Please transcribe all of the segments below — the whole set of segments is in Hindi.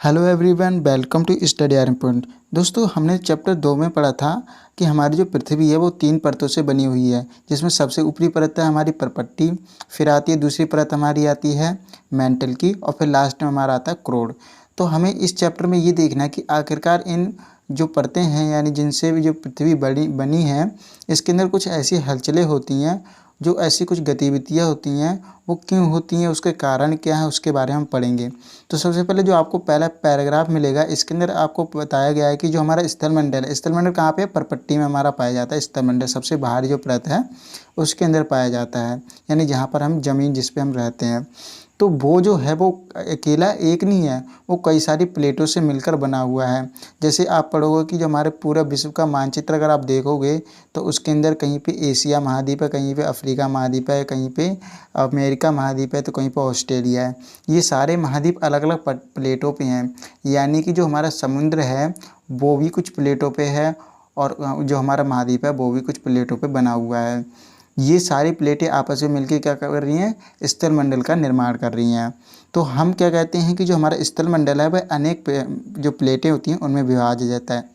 Hello everyone, welcome to study iron point. दोस्तों, हमने चैप्टर 2 में पढ़ा था कि हमारी जो पृथ्वी है वो 3 परतों से बनी हुई है, जिसमें सबसे ऊपरी परत है हमारी परपट्टी, फिर आती है दूसरी परत हमारी आती है मेंटल की, और फिर लास्ट में हमारा आता है क्रोड। तो हमें इस चैप्टर में ये देखना है कि आखिरकार इन जो परतें हैं यानी जिनसे भी जो पृथ्वी बड़ी बनी है, इसके अंदर कुछ ऐसी हलचलें होती हैं, जो ऐसी कुछ गतिविधियाँ होती हैं, वो क्यों होती हैं, उसके कारण क्या है, उसके बारे में हम पढ़ेंगे। तो सबसे पहले जो आपको पहला पैराग्राफ मिलेगा, इसके अंदर आपको बताया गया है कि जो हमारा स्थलमंडल है, स्थलमंडल कहाँ पे है? परपट्टी में हमारा पाया जाता है। स्थलमंडल सबसे बाहरी जो परत है उसके अंदर पाया जाता है, यानी जहाँ पर हम ज़मीन जिस पे हम रहते हैं। तो वो जो है वो अकेला एक नहीं है, वो कई सारी प्लेटों से मिलकर बना हुआ है। जैसे आप पढ़ोगे कि जो हमारे पूरा विश्व का मानचित्र अगर आप देखोगे तो उसके अंदर कहीं पे एशिया महाद्वीप है, कहीं पे अफ्रीका महाद्वीप है, कहीं पे अमेरिका महाद्वीप है, तो कहीं पे ऑस्ट्रेलिया है। ये सारे महाद्वीप अलग अलग प्लेटों पे हैं, यानी कि जो हमारा समुद्र है वो भी कुछ प्लेटों पे है, और जो हमारा महाद्वीप है वो भी कुछ प्लेटों पे बना हुआ है। ये सारी प्लेटें आपस में मिलकर क्या कर रही हैं? स्थलमंडल का निर्माण कर रही हैं। तो हम क्या कहते हैं कि जो हमारा स्थलमंडल है वह अनेक जो प्लेटें होती हैं उनमें विभाजित जाता है।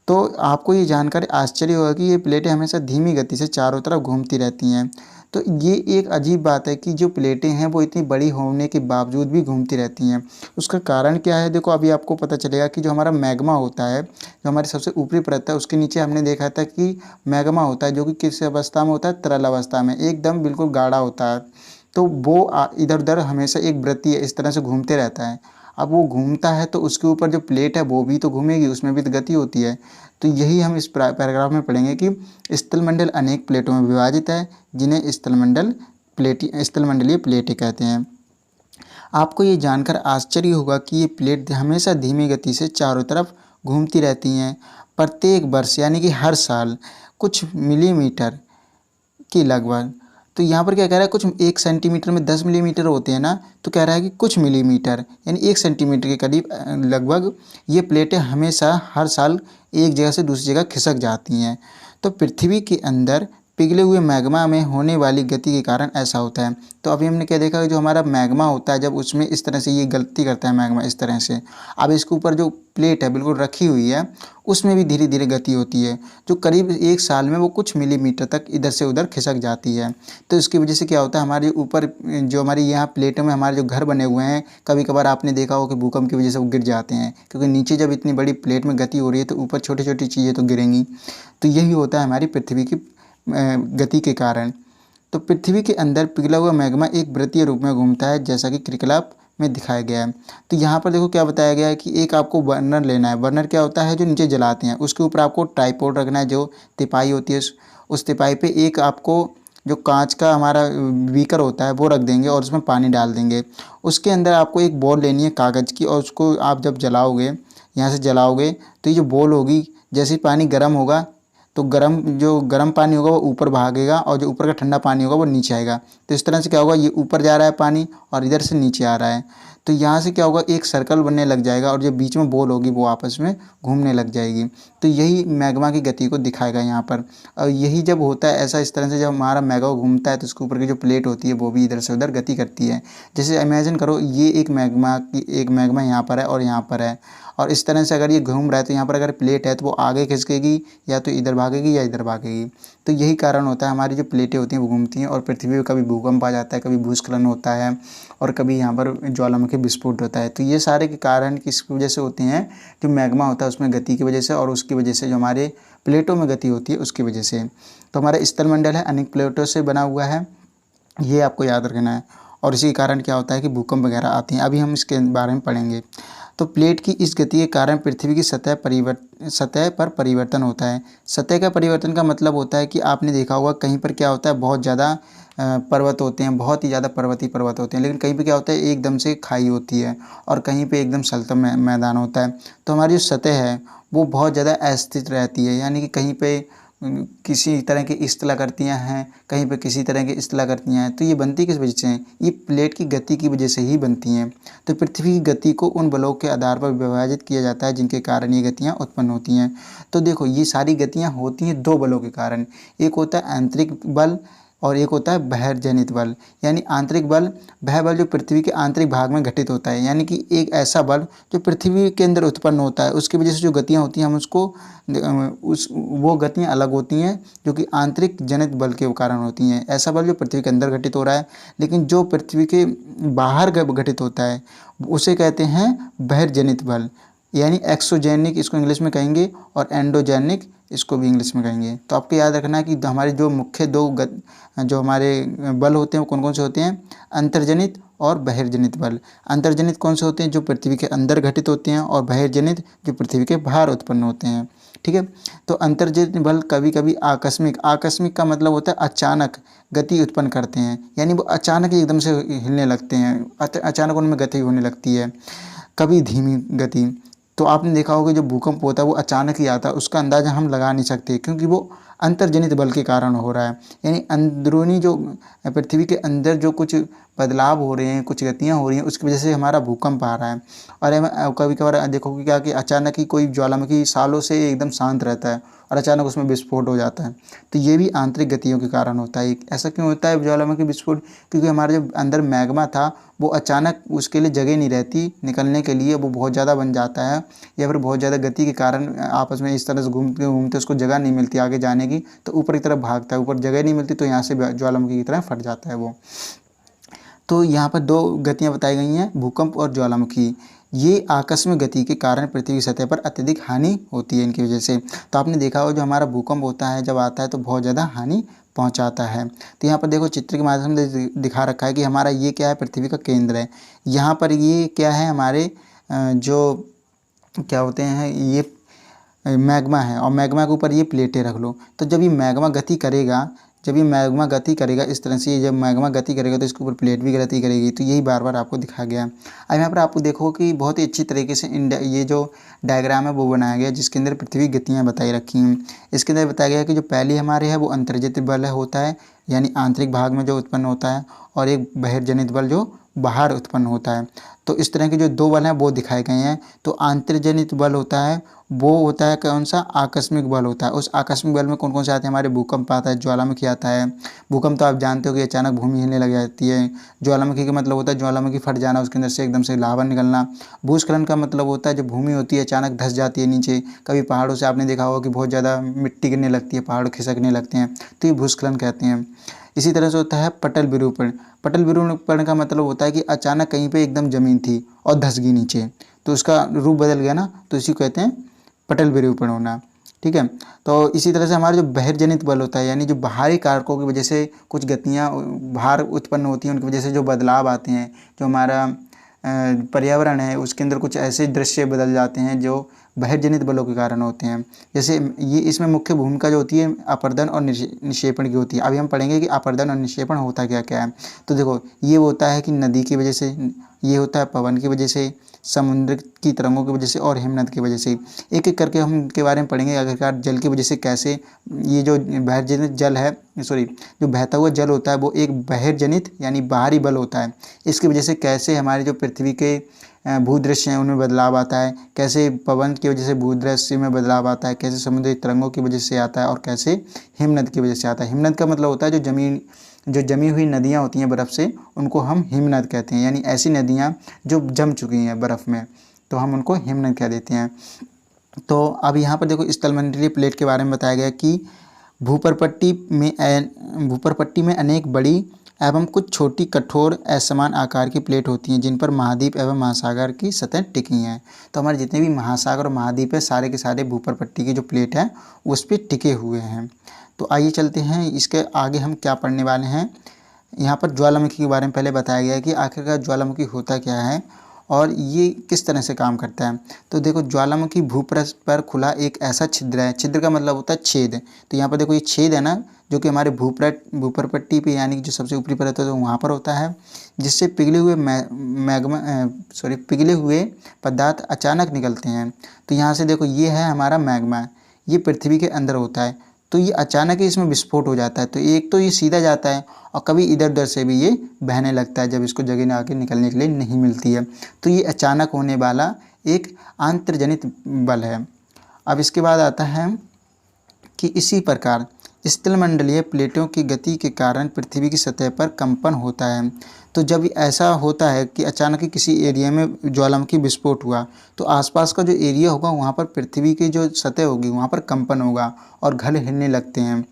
तो आपको ये जानकर आश्चर्य होगा कि ये प्लेटें हमेशा धीमी गति से चारों तरफ घूमती रहती हैं। तो ये एक अजीब बात है कि जो प्लेटें हैं वो इतनी बड़ी होने के बावजूद भी घूमती रहती हैं। उसका कारण क्या है? देखो, अभी आपको पता चलेगा कि जो हमारा मैग्मा होता है, जो हमारी सबसे ऊपरी परत है, उसके नीचे हमने देखा था कि मैग्मा होता है, जो कि किस अवस्था में होता है? तरल अवस्था में, एकदम बिल्कुल गाढ़ा होता है। तो वो इधर उधर हमेशा एक वृत्तीय इस तरह से घूमते रहता है। अब वो घूमता है तो उसके ऊपर जो प्लेट है वो भी तो घूमेगी, उसमें भी तो गति होती है। तो यही हम इस पैराग्राफ में पढ़ेंगे कि स्थलमंडल अनेक प्लेटों में विभाजित है, जिन्हें स्थलमंडलीय प्लेटें कहते हैं। आपको ये जानकर आश्चर्य होगा कि ये प्लेट हमेशा धीमी गति से चारों तरफ घूमती रहती हैं। प्रत्येक वर्ष यानी कि हर साल कुछ मिलीमीटर की लगभग। तो यहाँ पर क्या कह रहा है? कुछ 1 सेंटीमीटर में 10 मिलीमीटर होते हैं ना, तो कह रहा है कि कुछ मिलीमीटर यानी 1 सेंटीमीटर के करीब लगभग ये प्लेटें हमेशा हर साल एक जगह से दूसरी जगह खिसक जाती हैं। तो पृथ्वी के अंदर पिघले हुए मैग्मा में होने वाली गति के कारण ऐसा होता है। तो अभी हमने क्या देखा कि जो हमारा मैग्मा होता है, जब उसमें इस तरह से ये गलती करता है मैग्मा इस तरह से, अब इसके ऊपर जो प्लेट है बिल्कुल रखी हुई है, उसमें भी धीरे धीरे गति होती है, जो करीब 1 साल में वो कुछ मिलीमीटर तक इधर से उधर खिसक जाती है। तो इसकी वजह से क्या होता है? हमारे ऊपर जो हमारी यहाँ प्लेटों में हमारे जो घर बने हुए हैं, कभी कभार आपने देखा हो कि भूकंप की वजह से वो गिर जाते हैं, क्योंकि नीचे जब इतनी बड़ी प्लेट में गति हो रही है तो ऊपर छोटी छोटी चीज़ें तो गिरेंगी। तो यही होता है हमारी पृथ्वी की गति के कारण। तो पृथ्वी के अंदर पिघला हुआ मैग्मा एक वृत्तीय रूप में घूमता है, जैसा कि क्रियाकलाप में दिखाया गया है। तो यहाँ पर देखो क्या बताया गया है कि एक आपको बर्नर लेना है। बर्नर क्या होता है? जो नीचे जलाते हैं। उसके ऊपर आपको ट्राइपॉड रखना है, जो तिपाई होती है, उस तिपाई पे एक आपको जो कांच का हमारा बीकर होता है वो रख देंगे, और उसमें पानी डाल देंगे। उसके अंदर आपको एक बॉल लेनी है कागज़ की, और उसको आप जब जलाओगे, यहाँ से जलाओगे, तो ये जो बॉल होगी, जैसे ही पानी गर्म होगा तो जो गर्म पानी होगा वो ऊपर भागेगा, और जो ऊपर का ठंडा पानी होगा वो नीचे आएगा। तो इस तरह से क्या होगा? ये ऊपर जा रहा है पानी, और इधर से नीचे आ रहा है। तो यहाँ से क्या होगा? एक सर्कल बनने लग जाएगा, और जो बीच में बॉल होगी वो आपस में घूमने लग जाएगी। तो यही मैग्मा की गति को दिखाएगा यहाँ पर। और यही जब होता है ऐसा, इस तरह से जब हमारा मैग्मा घूमता है तो उसके ऊपर की जो प्लेट होती है वो भी इधर से उधर गति करती है। जैसे इमेजिन करो, ये एक मैग्मा यहाँ पर है और यहाँ पर है, और इस तरह से अगर ये घूम रहा है तो यहाँ पर अगर प्लेट है तो वो आगे खिसकेगी, या तो इधर भागेगी या इधर भागेगी। तो यही कारण होता है, हमारी जो प्लेटें होती हैं वो घूमती हैं, और पृथ्वी पर कभी भूकंप आ जाता है, कभी भूस्खलन होता है, और कभी यहाँ पर ज्वालामुखी विस्फोट होता है। तो ये सारे के कारण किसकी वजह से होते हैं? जो मैग्मा होता है उसमें गति की वजह से, और उसकी वजह से जो हमारे प्लेटों में गति होती है उसकी वजह से। तो हमारा स्थलमंडल है अनेक प्लेटों से बना हुआ है, ये आपको याद रखना है। और इसी कारण क्या होता है कि भूकंप वगैरह आते हैं। अभी हम इसके बारे में पढ़ेंगे। तो प्लेट की इस गति के कारण पृथ्वी की सतह पर परिवर्तन होता है। सतह का परिवर्तन का मतलब होता है कि आपने देखा होगा कहीं पर क्या होता है, बहुत ज़्यादा पर्वत होते हैं, बहुत ही ज़्यादा पर्वत होते हैं, लेकिन कहीं पे क्या होता है, एकदम से खाई होती है, और कहीं पे एकदम सलतम मैदान होता है। तो हमारी जो सतह है वो बहुत ज़्यादा अस्थिर रहती है, यानी कि कहीं पे किसी तरह की स्थलाकृतियाँ हैं, कहीं पे किसी तरह की स्थलाकृतियाँ हैं। तो ये बनती किस वजह से हैं? ये प्लेट की गति की वजह से ही बनती हैं। तो पृथ्वी की गति को उन बलों के आधार पर विभाजित किया जाता है जिनके कारण ये गतियाँ उत्पन्न होती हैं। तो देखो, ये सारी गतियाँ होती हैं 2 बलों के कारण। एक होता है आंतरिक बल, और एक होता है बहिर्जनित बल, यानी आंतरिक बल। वह बल जो पृथ्वी के आंतरिक भाग में घटित होता है, यानी कि एक ऐसा बल जो पृथ्वी के अंदर उत्पन्न होता है, उसकी वजह से जो गतियाँ होती हैं हम उसको वो गतियाँ अलग होती हैं जो कि आंतरिक जनित बल के कारण होती हैं। ऐसा बल जो पृथ्वी के अंदर घटित हो रहा है, लेकिन जो पृथ्वी के बाहर घटित होता है उसे कहते हैं बहिर्जनित बल, यानी एक्सोजेनिक इसको इंग्लिश में कहेंगे और एंडोजेनिक इसको भी इंग्लिश में कहेंगे। तो आपको याद रखना है कि हमारे जो मुख्य जो हमारे बल होते हैं वो कौन कौन से होते हैं, अंतर्जनित और बहिर्जनित बल। अंतर्जनित कौन से होते हैं, जो पृथ्वी के अंदर घटित होते हैं, और बहिर्जनित जो पृथ्वी के बाहर उत्पन्न होते हैं। ठीक है, तो अंतर्जनित बल कभी कभी आकस्मिक का मतलब होता है अचानक गति उत्पन्न करते हैं, यानी वो अचानक ही एकदम से हिलने लगते हैं, अचानक उनमें गति होने लगती है। कभी धीमी गति, तो आपने देखा होगा जो भूकंप होता है वो अचानक ही आता है, उसका अंदाज़ा हम लगा नहीं सकते क्योंकि वो अंतर्जनित बल के कारण हो रहा है। यानी अंदरूनी जो पृथ्वी के अंदर जो कुछ बदलाव हो रहे हैं, कुछ गतियाँ हो रही हैं, उसकी वजह से हमारा भूकंप आ रहा है। और कभी कभार देखोगे क्या कि अचानक ही कोई ज्वालामुखी सालों से एकदम शांत रहता है और अचानक उसमें विस्फोट हो जाता है, तो ये भी आंतरिक गतियों के कारण होता है। ऐसा क्यों होता है ज्वालामुखी विस्फोट, क्योंकि हमारा जो अंदर मैग्मा था वो अचानक उसके लिए जगह नहीं रहती निकलने के लिए, वो बहुत ज़्यादा बन जाता है, या फिर बहुत ज़्यादा गति के कारण आपस में इस तरह से घूमते घूमते उसको जगह नहीं मिलती आगे जाने की, तो ऊपर की तरफ भागता है, ऊपर जगह नहीं मिलती तो यहाँ से ज्वालामुखी की तरह फट जाता है वो। तो यहाँ पर दो गतियाँ बताई गई हैं, भूकंप और ज्वालामुखी। ये आकस्मिक गति के कारण पृथ्वी की सतह पर अत्यधिक हानि होती है इनकी वजह से। तो आपने देखा हो जो हमारा भूकंप होता है जब आता है तो बहुत ज़्यादा हानि पहुंचाता है। तो यहाँ पर देखो चित्र के माध्यम से दिखा रखा है कि हमारा ये क्या है, पृथ्वी का केंद्र है। यहाँ पर ये क्या है, हमारे जो क्या होते हैं ये मैग्मा है, और मैग्मा के ऊपर ये प्लेटें रख लो। तो जब ये मैग्मा गति करेगा, इस तरह से जब मैग्मा गति करेगा तो इसके ऊपर प्लेट भी गति करेगी। तो यही बार बार आपको दिखाया गया है। अब यहाँ पर आपको देखो कि बहुत ही अच्छी तरीके से ये जो डायग्राम है वो बनाया गया, जिसके अंदर पृथ्वी गतियाँ बताई रखी हैं। इसके अंदर बताया गया है कि जो पहली हमारे है वो अंतर्जनित बल होता है, यानी आंतरिक भाग में जो उत्पन्न होता है, और एक बहिर्जनित बल जो बाहर उत्पन्न होता है। तो इस तरह के जो दो बल हैं वो दिखाए गए हैं। तो आंतर्जनित बल होता है वो होता है कौन सा, आकस्मिक बल होता है। उस आकस्मिक बल में कौन कौन से आते हैं, हमारे भूकंप आता है, ज्वालामुखी आता है। भूकंप तो आप जानते हो कि अचानक भूमि हिलने लग जाती है। ज्वालामुखी का मतलब होता है ज्वालामुखी फट जाना, उसके अंदर से एकदम से लावा निकलना। भूस्खलन का मतलब होता है जब भूमि होती है अचानक धंस जाती है नीचे। कभी पहाड़ों से आपने देखा होगा कि बहुत ज़्यादा मिट्टी गिरने लगती है, पहाड़ खिसकने लगते हैं, तो ये भूस्खलन कहते हैं। इसी तरह से होता है पटल विरूपण। पटल विरूपण का मतलब होता है कि अचानक कहीं पे एकदम ज़मीन थी और धंस गई नीचे, तो उसका रूप बदल गया ना, तो इसी को कहते हैं पटल विरूपण होना। ठीक है, तो इसी तरह से हमारा जो बहिर्जनित बल होता है, यानी जो बाहरी कारकों की वजह से कुछ गतियाँ बाहर उत्पन्न होती हैं, उनकी वजह से जो बदलाव आते हैं, जो हमारा पर्यावरण है उसके अंदर कुछ ऐसे दृश्य बदल जाते हैं जो बहिर्जनित बलों के कारण होते हैं। जैसे ये इसमें मुख्य भूमिका जो होती है अपर्दन और निक्षेपण की होती है। अभी हम पढ़ेंगे कि अपर्दन और निक्षेपण होता क्या क्या है। तो देखो ये होता है कि नदी की वजह से, ये होता है पवन की वजह से, समुद्र की तरंगों की वजह से, और हिमनद की वजह से। एक एक करके हम इनके बारे में पढ़ेंगे। आखिरकार जल की वजह से कैसे ये जो बहिर्जनित जल है, जो बहता हुआ जल होता है वो एक बहिर्जनित यानी बाहरी बल होता है। इसकी वजह से कैसे हमारी जो पृथ्वी के भूदृश्य हैं उनमें बदलाव आता है, कैसे पवन की वजह से भूदृश्य में बदलाव आता है, कैसे समुद्री तरंगों की वजह से आता है, और कैसे हिमनद की वजह से आता है। हिमनद का मतलब होता है जो जमी हुई नदियाँ होती हैं बर्फ़ से, उनको हम हिमनद कहते हैं। यानी ऐसी नदियाँ जो जम चुकी हैं बर्फ़ में, तो हम उनको हिमनद कह देते हैं। तो अब यहाँ पर देखो स्थलमंडलीय प्लेट के बारे में बताया गया कि भूपरपट्टी में अनेक बड़ी एवं कुछ छोटी कठोर असमान आकार की प्लेट होती हैं जिन पर महाद्वीप एवं महासागर की सतह टिकी हैं। तो हमारे जितने भी महासागर और महाद्वीप है सारे के सारे भूपरपट्टी की जो प्लेट है उस पर टिके हुए हैं। तो आइए चलते हैं इसके आगे हम क्या पढ़ने वाले हैं। यहाँ पर ज्वालामुखी के बारे में पहले बताया गया है कि आखिरकार ज्वालामुखी होता क्या है और ये किस तरह से काम करता है। तो देखो ज्वालामुखी भूपृष्ठ पर खुला एक ऐसा छिद्र है, छिद्र का मतलब होता है छेद। तो यहाँ पर देखो ये छेद है ना, जो कि हमारे भूपरपट्टी पे यानी कि जो सबसे ऊपरी परत है तो वहाँ पर होता है, जिससे पिघले हुए पदार्थ अचानक निकलते हैं। तो यहाँ से देखो ये है हमारा मैग्मा, ये पृथ्वी के अंदर होता है। तो ये अचानक ही इसमें विस्फोट हो जाता है। तो एक तो ये सीधा जाता है और कभी इधर उधर से भी ये बहने लगता है जब इसको जगह ना आके निकलने के लिए नहीं मिलती है। तो ये अचानक होने वाला एक आंतर्जनित बल है। अब इसके बाद आता है कि इसी प्रकार स्थलमंडलीय प्लेटों की गति के कारण पृथ्वी की सतह पर कंपन होता है। तो जब ऐसा होता है कि अचानक ही किसी एरिया में ज्वालामुखी विस्फोट हुआ, तो आसपास का जो एरिया होगा वहाँ पर पृथ्वी की जो सतह होगी वहाँ पर कंपन होगा और घर हिलने लगते हैं।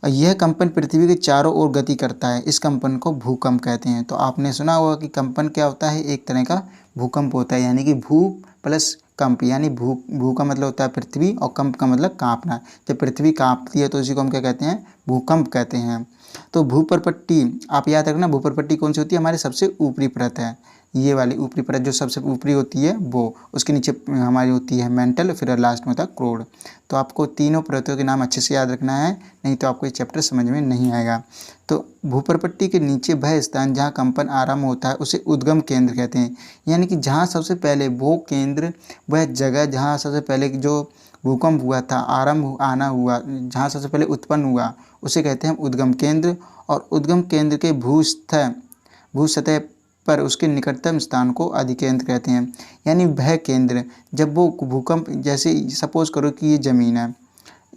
यह कंपन पृथ्वी के चारों ओर गति करता है। इस कंपन को भूकंप कहते हैं। तो आपने सुना होगा कि कंपन क्या होता है, एक तरह का भूकंप होता है, यानी कि भू प्लस कंप, यानी भू का मतलब होता है पृथ्वी और कंप का मतलब कांपना। जब पृथ्वी कांपती है तो इसी को हम क्या कहते हैं, भूकंप कहते हैं। तो भूपर्पट्टी आप याद रखना, भूपर्पट्टी कौन सी होती है, हमारे सबसे ऊपरी परत है, ये वाली ऊपरी परत जो सबसे ऊपरी होती है वो, उसके नीचे हमारी होती है मेंटल, फिर लास्ट में होता है क्रोड। तो आपको तीनों परतों के नाम अच्छे से याद रखना है, नहीं तो आपको ये चैप्टर समझ में नहीं आएगा। तो भूपर्पट्टी के नीचे वह स्थान जहाँ कंपन आरंभ होता है उसे उद्गम केंद्र कहते हैं, यानी कि जहाँ सबसे पहले वो केंद्र, वह जगह जहाँ सबसे पहले जो भूकंप हुआ था, आरंभ आना हुआ, जहाँ सबसे पहले उत्पन्न हुआ, उसे कहते हैं उद्गम केंद्र। और उद्गम केंद्र के भू सतह पर उसके निकटतम स्थान को अधिकेंद्र कहते हैं, यानी वह केंद्र जब वो भूकंप, जैसे सपोज करो कि ये ज़मीन है,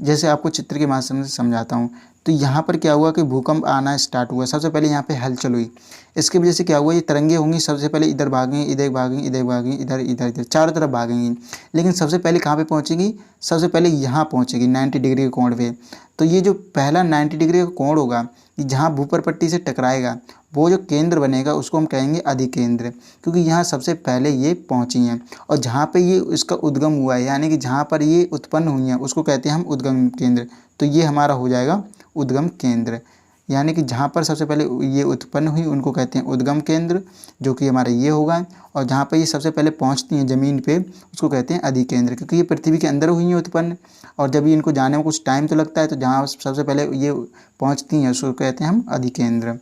जैसे आपको चित्र के माध्यम से समझाता हूँ। तो यहाँ पर क्या हुआ कि भूकंप आना स्टार्ट हुआ, सबसे पहले यहाँ पे हलचल हुई, इसकी वजह से क्या हुआ, ये तरंगे होंगी, सबसे पहले इधर भागेंगी, इधर भागेंगी, इधर भागेंगी, इधर इधर इधर चारों तरफ भागेंगी, लेकिन सबसे पहले कहाँ पे पहुँचेगी, सबसे पहले यहाँ पहुँचेगी 90 डिग्री के कोण पे। तो ये जो पहला 90 डिग्री का कोण होगा, जहाँ भूपर्पट्टी से टकराएगा, वो जो केंद्र बनेगा उसको हम कहेंगे अधिकेंद्र, क्योंकि यहाँ सबसे पहले ये पहुँची हैं। और जहाँ पे ये इसका उद्गम हुआ है, यानी कि जहाँ पर ये उत्पन्न हुई हैं, उसको कहते हैं हम उद्गम केंद्र। तो ये हमारा हो जाएगा उद्गम केंद्र, यानी कि जहाँ पर सबसे पहले ये उत्पन्न हुई उनको कहते हैं उद्गम केंद्र, जो कि हमारा ये होगा। और जहाँ पर ये सबसे पहले पहुँचती हैं ज़मीन पे, उसको कहते हैं अधिकेंद्र, क्योंकि ये पृथ्वी के अंदर हुई हैं उत्पन्न, और जब ये इनको जाने में कुछ टाइम तो लगता है, तो जहाँ सबसे पहले ये पहुँचती हैं उसको कहते हैं हम अधिकेंद्र।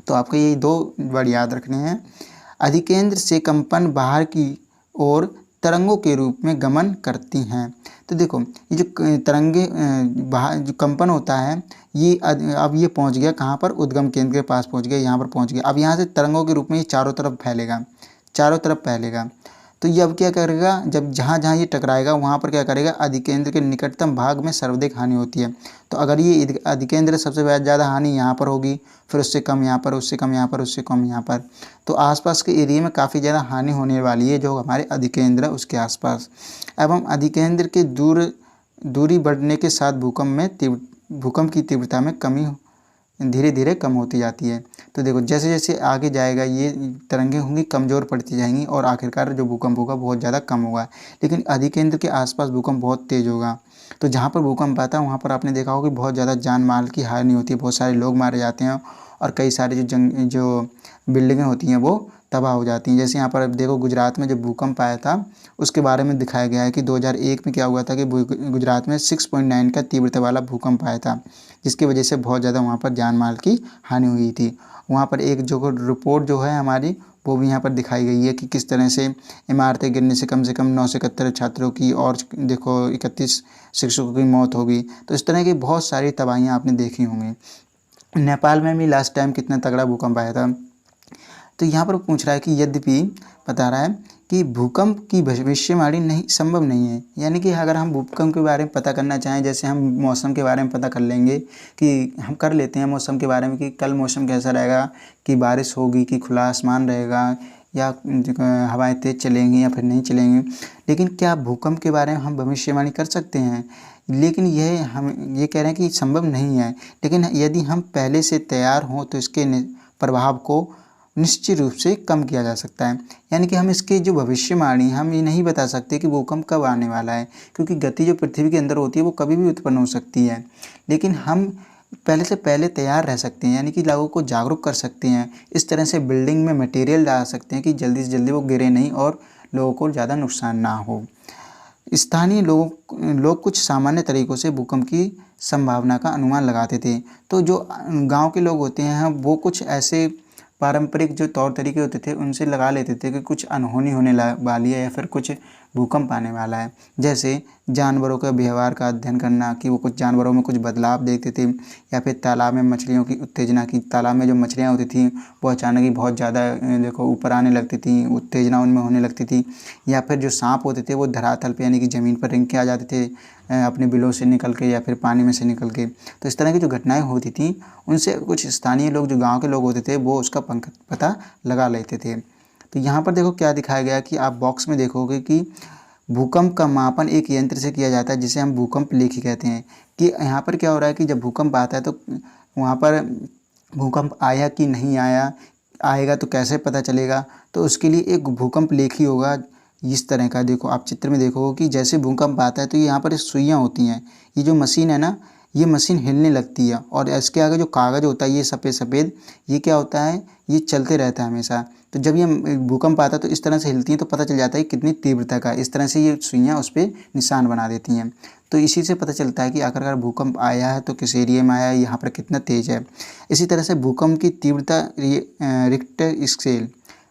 तो आपको ये दो वर्ड याद रखने हैं। अधिकेंद्र से कंपन बाहर की ओर तरंगों के रूप में गमन करती हैं। तो देखो ये जो तरंगे बाहर जो कंपन होता है, ये अब ये पहुंच गया कहाँ पर, उद्गम केंद्र के पास पहुंच गया, यहाँ पर पहुंच गया। अब यहाँ से तरंगों के रूप में ये चारों तरफ फैलेगा, चारों तरफ फैलेगा। तो ये अब क्या करेगा, जब जहाँ जहाँ ये टकराएगा वहाँ पर क्या करेगा, अधिकेंद्र के निकटतम भाग में सर्वाधिक हानि होती है। तो अगर ये अधिकेंद्र सबसे ज़्यादा हानि यहाँ पर होगी, फिर उससे कम यहाँ पर, उससे कम यहाँ पर, उससे कम यहाँ पर, तो आसपास के एरिया में काफ़ी ज़्यादा हानि होने वाली है जो हमारे अधिकेंद्र है उसके आसपास। एवं अधिकेंद्र के दूरी बढ़ने के साथ भूकंप की तीव्रता में कमी धीरे धीरे कम होती जाती है। तो देखो जैसे जैसे आगे जाएगा ये तरंगे होंगी, कमज़ोर पड़ती जाएंगी, और आखिरकार जो भूकंप होगा बहुत ज़्यादा कम होगा। लेकिन अधिकेंद्र के आसपास भूकंप बहुत तेज़ होगा। तो जहाँ पर भूकंप आता है वहाँ पर आपने देखा होगा कि बहुत ज़्यादा जान माल की हानि होती है, बहुत सारे लोग मारे जाते हैं, और कई सारे जो बिल्डिंगें होती हैं वो तबाह हो जाती हैं। जैसे यहाँ पर देखो गुजरात में जब भूकंप आया था उसके बारे में दिखाया गया है कि 2001 में क्या हुआ था कि गुजरात में 6.9 का तीव्रता वाला भूकंप आया था, जिसकी वजह से बहुत ज़्यादा वहाँ पर जान माल की हानि हुई थी। वहाँ पर एक जो रिपोर्ट जो है हमारी वो भी यहाँ पर दिखाई गई है कि किस तरह से इमारतें गिरने से कम 971 छात्रों की, और देखो 31 शिक्षकों की मौत हो गई। तो इस तरह की बहुत सारी तबाहियाँ आपने देखी होंगी। नेपाल में भी लास्ट टाइम कितना तगड़ा भूकंप आया था। तो यहाँ पर पूछ रहा है कि यद्यपि बता रहा है कि भूकंप की भविष्यवाणी नहीं संभव नहीं है, यानी कि अगर हम भूकंप के बारे में पता करना चाहें, जैसे हम मौसम के बारे में पता कर लेंगे कि हम कर लेते हैं मौसम के बारे में कि कल मौसम कैसा रहेगा, कि बारिश होगी, कि खुला आसमान रहेगा, या हवाएं तेज़ चलेंगी या फिर नहीं चलेंगी, लेकिन क्या भूकंप के बारे में हम भविष्यवाणी कर सकते हैं? लेकिन हम ये कह रहे हैं कि संभव नहीं है, लेकिन यदि हम पहले से तैयार हों तो इसके प्रभाव को निश्चित रूप से कम किया जा सकता है। यानी कि हम इसकी जो भविष्यवाणी, हम ये नहीं बता सकते कि भूकंप कब आने वाला है, क्योंकि गति जो पृथ्वी के अंदर होती है वो कभी भी उत्पन्न हो सकती है। लेकिन हम पहले से पहले तैयार रह सकते हैं, यानी कि लोगों को जागरूक कर सकते हैं, इस तरह से बिल्डिंग में मटेरियल डाल सकते हैं कि जल्दी से जल्दी वो गिरे नहीं और लोगों को ज़्यादा नुकसान ना हो। स्थानीय लोग कुछ सामान्य तरीक़ों से भूकंप की संभावना का अनुमान लगाते थे। तो जो गाँव के लोग होते हैं वो कुछ ऐसे पारंपरिक जो तौर तरीके होते थे उनसे लगा लेते थे कि कुछ अनहोनी होने वाली है, या फिर कुछ भूकंप आने वाला है। जैसे जानवरों के व्यवहार का अध्ययन करना कि वो कुछ जानवरों में कुछ बदलाव देखते थे, या फिर तालाब में मछलियों की उत्तेजना की, तालाब में जो मछलियाँ होती थी वो अचानक ही बहुत ज़्यादा देखो ऊपर आने लगती थी, उत्तेजना उनमें होने लगती थी। या फिर जो सांप होते थे वो धरातल पे यानी कि ज़मीन पर रेंग के आ जाते थे अपने बिलों से निकल के या फिर पानी में से निकल के। तो इस तरह की जो घटनाएँ होती थी उनसे कुछ स्थानीय लोग, जो गाँव के लोग होते थे, वो उसका पता लगा लेते थे। तो यहाँ पर देखो क्या दिखाया गया कि आप बॉक्स में देखोगे कि भूकंप का मापन एक यंत्र से किया जाता है जिसे हम भूकंप लेखी कहते हैं। कि यहाँ पर क्या हो रहा है कि जब भूकंप आता है तो वहाँ पर भूकंप आया कि नहीं आया, आएगा तो कैसे पता चलेगा। तो उसके लिए एक भूकंप लेखी होगा इस तरह का। देखो आप चित्र में देखोगे कि जैसे भूकंप आता है तो यहाँ पर सुइयाँ होती हैं, ये जो मशीन है ना, ये मशीन हिलने लगती है और इसके आगे जो कागज़ होता है ये सफ़ेद सफ़ेद, ये क्या होता है, ये चलते रहता है हमेशा। तो जब ये भूकंप आता है तो इस तरह से हिलती है तो पता चल जाता है कितनी तीव्रता का, इस तरह से ये सुइयाँ उस पर निशान बना देती हैं। तो इसी से पता चलता है कि आखिरकार भूकंप आया है तो किस एरिया में आया है, यहाँ पर कितना तेज़ है। इसी तरह से भूकंप की तीव्रता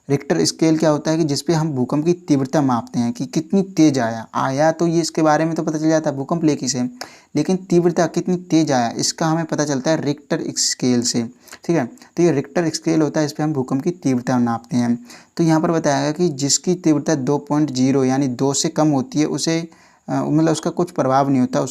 रिक्टर स्केल क्या होता है कि जिस पे हम भूकंप की तीव्रता मापते हैं कि कितनी तेज़ आया तो ये इसके बारे में तो पता चल जाता है भूकंप लेखी से, लेकिन तीव्रता कितनी तेज़ आया इसका हमें पता चलता है रिक्टर स्केल से। ठीक है, तो ये रिक्टर स्केल होता है, इस पर हम भूकंप की तीव्रता नापते हैं। तो यहाँ पर बताया गया कि जिसकी तीव्रता 2.0 यानी 2 से कम होती है उसे मतलब उसका कुछ प्रभाव नहीं होता,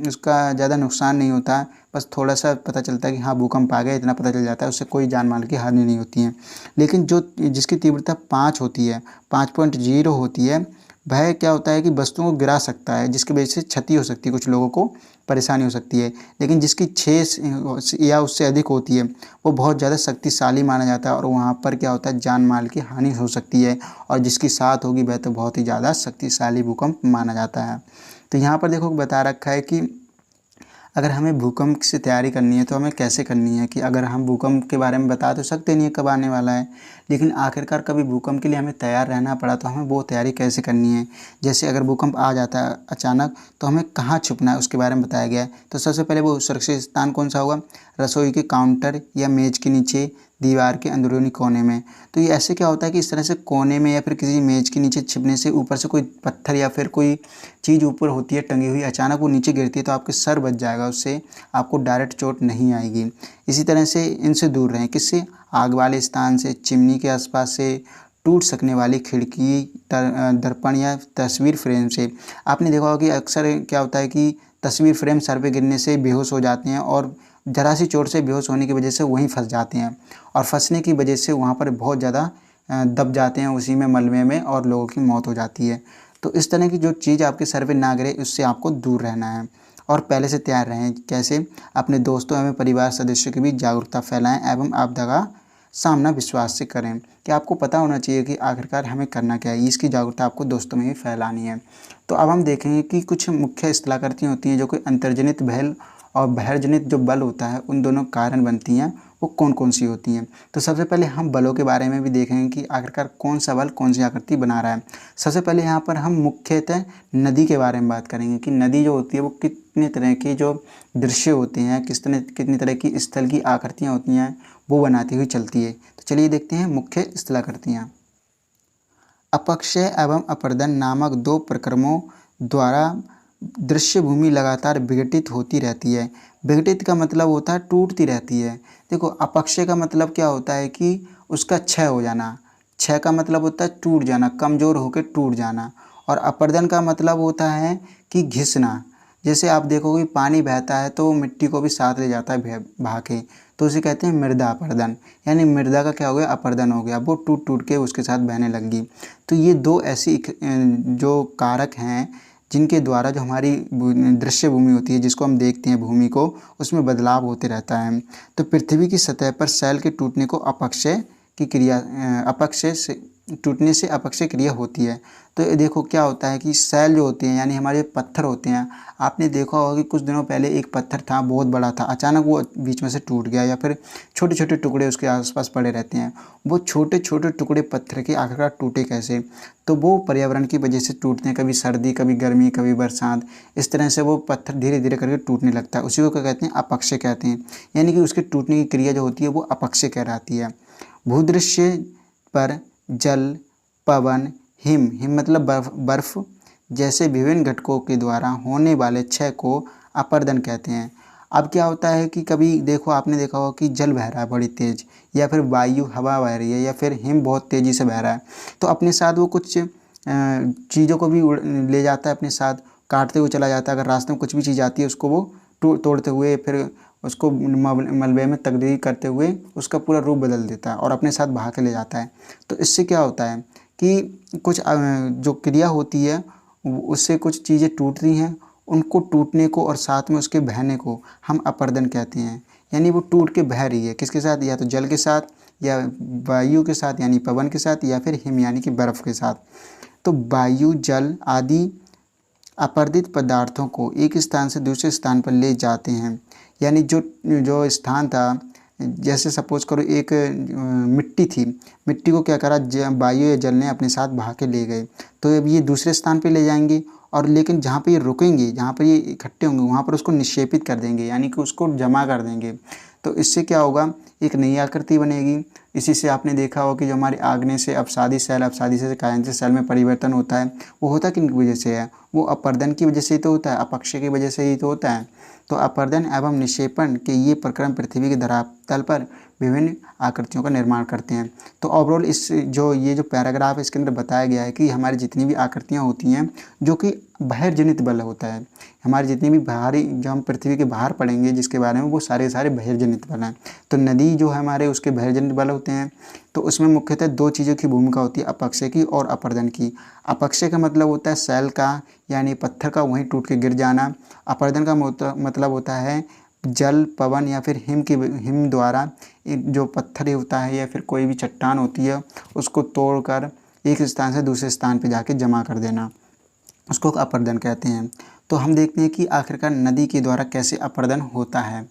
उसका ज़्यादा नुकसान नहीं होता, बस थोड़ा सा पता चलता है कि हाँ भूकंप आ गया, इतना पता चल जाता है, उससे कोई जान माल की हानि नहीं होती है। लेकिन जिसकी तीव्रता 5 होती है, 5.0 होती है, वह क्या होता है कि वस्तुओं को गिरा सकता है, जिसकी वजह से क्षति हो सकती है, कुछ लोगों को परेशानी हो सकती है। लेकिन जिसकी 6 या उससे अधिक होती है वो बहुत ज़्यादा शक्तिशाली माना जाता है और वहाँ पर क्या होता है जान माल की हानि हो सकती है। और जिसकी 7 होगी वह तो बहुत ही ज़्यादा शक्तिशाली भूकंप माना जाता है। तो यहाँ पर देखो बता रखा है कि अगर हमें भूकंप से तैयारी करनी है तो हमें कैसे करनी है। कि अगर हम भूकंप के बारे में बता तो सकते नहीं है कब आने वाला है, लेकिन आखिरकार कभी भूकंप के लिए हमें तैयार रहना पड़ा तो हमें वो तैयारी कैसे करनी है। जैसे अगर भूकंप आ जाता है अचानक तो हमें कहाँ छुपना है उसके बारे में बताया गया है। तो सबसे पहले वो सुरक्षित स्थान कौन सा होगा, रसोई के काउंटर या मेज़ के नीचे, दीवार के अंदरूनी कोने में। तो ये ऐसे क्या होता है कि इस तरह से कोने में या फिर किसी मेज़ के नीचे छिपने से ऊपर से कोई पत्थर या फिर कोई चीज़ ऊपर होती है टंगी हुई, अचानक वो नीचे गिरती है तो आपके सर बच जाएगा, उससे आपको डायरेक्ट चोट नहीं आएगी। इसी तरह से इनसे दूर रहें, किससे, आग वाले स्थान से, चिमनी के आसपास से, टूट सकने वाली खिड़की, दर्पण या तस्वीर फ्रेम से। आपने देखा होगा कि अक्सर क्या होता है कि तस्वीर फ्रेम सर पे गिरने से बेहोश हो जाते हैं और ज़रा सी चोट से बेहोश होने की वजह से वहीं फंस जाते हैं और फंसने की वजह से वहाँ पर बहुत ज़्यादा दब जाते हैं उसी में, मलबे में, और लोगों की मौत हो जाती है। तो इस तरह की जो चीज़ आपके सर पे ना गिरे उससे आपको दूर रहना है और पहले से तैयार रहें। कैसे, अपने दोस्तों एवं परिवार सदस्यों के बीच जागरूकता फैलाएं एवं आपदा का सामना विश्वास से करें। कि आपको पता होना चाहिए कि आखिरकार हमें करना क्या है, इसकी जागरूकता आपको दोस्तों में भी फैलानी है। तो अब हम देखेंगे कि कुछ मुख्य स्थलाकृतियाँ होती हैं जो कि अंतर्जनित बल और बहिर्जनित जो बल होता है उन दोनों कारण बनती हैं, वो कौन कौन सी होती हैं। तो सबसे पहले हम बलों के बारे में भी देखेंगे कि आखिरकार कौन सा बल कौन सी आकृति बना रहा है। सबसे पहले यहाँ पर हम मुख्यतः नदी के बारे में बात करेंगे कि नदी जो होती है वो कितने तरह के जो दृश्य होते हैं, कितनी तरह की स्थल की आकृतियाँ होती हैं वो बनाती हुई चलती है। तो चलिए देखते हैं मुख्य स्थलाकृतियाँ। अपक्षय एवं अपर्दन नामक 2 प्रक्रमों द्वारा दृश्य भूमि लगातार विघटित होती रहती है। विघटित का मतलब होता है टूटती रहती है। देखो अपक्षय का मतलब क्या होता है कि उसका क्षय हो जाना, क्षय का मतलब होता है टूट जाना, कमज़ोर होकर टूट जाना। और अपर्दन का मतलब होता है कि घिसना। जैसे आप देखोगे पानी बहता है तो मिट्टी को भी साथ ले जाता है बहा के, तो उसे कहते हैं मृदा अपर्दन। यानी मृदा का क्या हो गया, अपर्दन हो गया, वो टूट टूट के उसके साथ बहने लगी। तो ये 2 ऐसी जो कारक हैं जिनके द्वारा जो हमारी दृश्य भूमि होती है, जिसको हम देखते हैं भूमि को, उसमें बदलाव होते रहता है। तो पृथ्वी की सतह पर शैल के टूटने को अपक्षय की क्रिया, अपक्षय से टूटने से अपक्षय क्रिया होती है। तो ये देखो क्या होता है कि शैल जो होते हैं यानी हमारे पत्थर होते हैं, आपने देखा होगा कि कुछ दिनों पहले एक पत्थर था बहुत बड़ा था, अचानक वो बीच में से टूट गया या फिर छोटे छोटे टुकड़े उसके आसपास पड़े रहते हैं। वो छोटे छोटे टुकड़े पत्थर के आखिरकार टूटे कैसे, तो वो पर्यावरण की वजह से टूटते हैं, कभी सर्दी, कभी गर्मी, कभी बरसात, इस तरह से वो पत्थर धीरे धीरे करके टूटने लगता है। उसी को क्या कहते हैं, अपक्षय कहते हैं। यानी कि उसके टूटने की क्रिया जो होती है वो अपक्षय कहलाती है। भूदृश्य पर जल, पवन, हिम, हिम मतलब बर्फ, जैसे विभिन्न घटकों के द्वारा होने वाले क्षय को अपर्दन कहते हैं। अब क्या होता है कि कभी देखो, आपने देखा होगा कि जल बह रहा है बड़ी तेज़, या फिर वायु हवा बह रही है, या फिर हिम बहुत तेज़ी से बह रहा है, तो अपने साथ वो कुछ चीज़ों को भी ले जाता है अपने साथ, काटते हुए चला जाता है। अगर रास्ते में कुछ भी चीज़ आती है उसको वो तोड़ते हुए, फिर उसको मलबे में तब्दील करते हुए उसका पूरा रूप बदल देता है और अपने साथ बहा के ले जाता है। तो इससे क्या होता है कि कुछ जो क्रिया होती है उससे कुछ चीज़ें टूटती हैं, उनको टूटने को और साथ में उसके बहने को हम अपर्दन कहते हैं। यानी वो टूट के बह रही है, किसके साथ? या तो जल के साथ, या वायु के साथ यानी पवन के साथ, या फिर हिम यानी कि बर्फ़ के साथ। तो वायु, जल आदि अपर्दित पदार्थों को एक स्थान से दूसरे स्थान पर ले जाते हैं। यानी जो जो स्थान था, जैसे सपोज़ करो एक मिट्टी थी, मिट्टी को क्या करा, वायु या जल ने अपने साथ बहा के ले गए। तो अब ये दूसरे स्थान पे ले जाएंगे, और लेकिन जहाँ पे ये रुकेंगे, जहाँ पर ये इकट्ठे होंगे, वहाँ पर उसको निक्षेपित कर देंगे, यानी कि उसको जमा कर देंगे। तो इससे क्या होगा, एक नई आकृति बनेगी। इसी से आपने देखा हो कि जो हमारे आग्नेय से अपसादी सेल, अपसादी से कायांतित सेल में परिवर्तन होता है, वो होता किन की वजह से है? वो अपर्दन की वजह से ही तो होता है, अपक्षय की वजह से ही तो होता है। तो अपर्दन एवं निक्षेपण के ये प्रक्रम पृथ्वी के धरातल पर विभिन्न आकृतियों का निर्माण करते हैं। तो ओवरऑल इस ये जो पैराग्राफ है इसके अंदर बताया गया है कि हमारी जितनी भी आकृतियाँ होती हैं, जो कि बहिर्जनित बल होता है, हमारी जितनी भी बाहरी, जो हम पृथ्वी के बाहर पढ़ेंगे जिसके बारे में, वो सारे सारे बहिर्जनित बल हैं। तो नदी जो है हमारे, उसके बहिर्जनित बल होते हैं। तो उसमें मुख्यतः दो चीज़ों की भूमिका होती है, अपक्षय की और अपर्दन की। अपक्षय का मतलब होता है सेल का, यानी पत्थर का वहीं टूट के गिर जाना। अपर्दन का मतलब होता है जल, पवन या फिर हिम द्वारा जो पत्थर होता है या फिर कोई भी चट्टान होती है उसको तोड़कर एक स्थान से दूसरे स्थान पर जाके जमा कर देना, उसको अपर्दन कहते हैं। तो हम देखते हैं कि आखिरकार नदी के द्वारा कैसे अपर्दन होता है,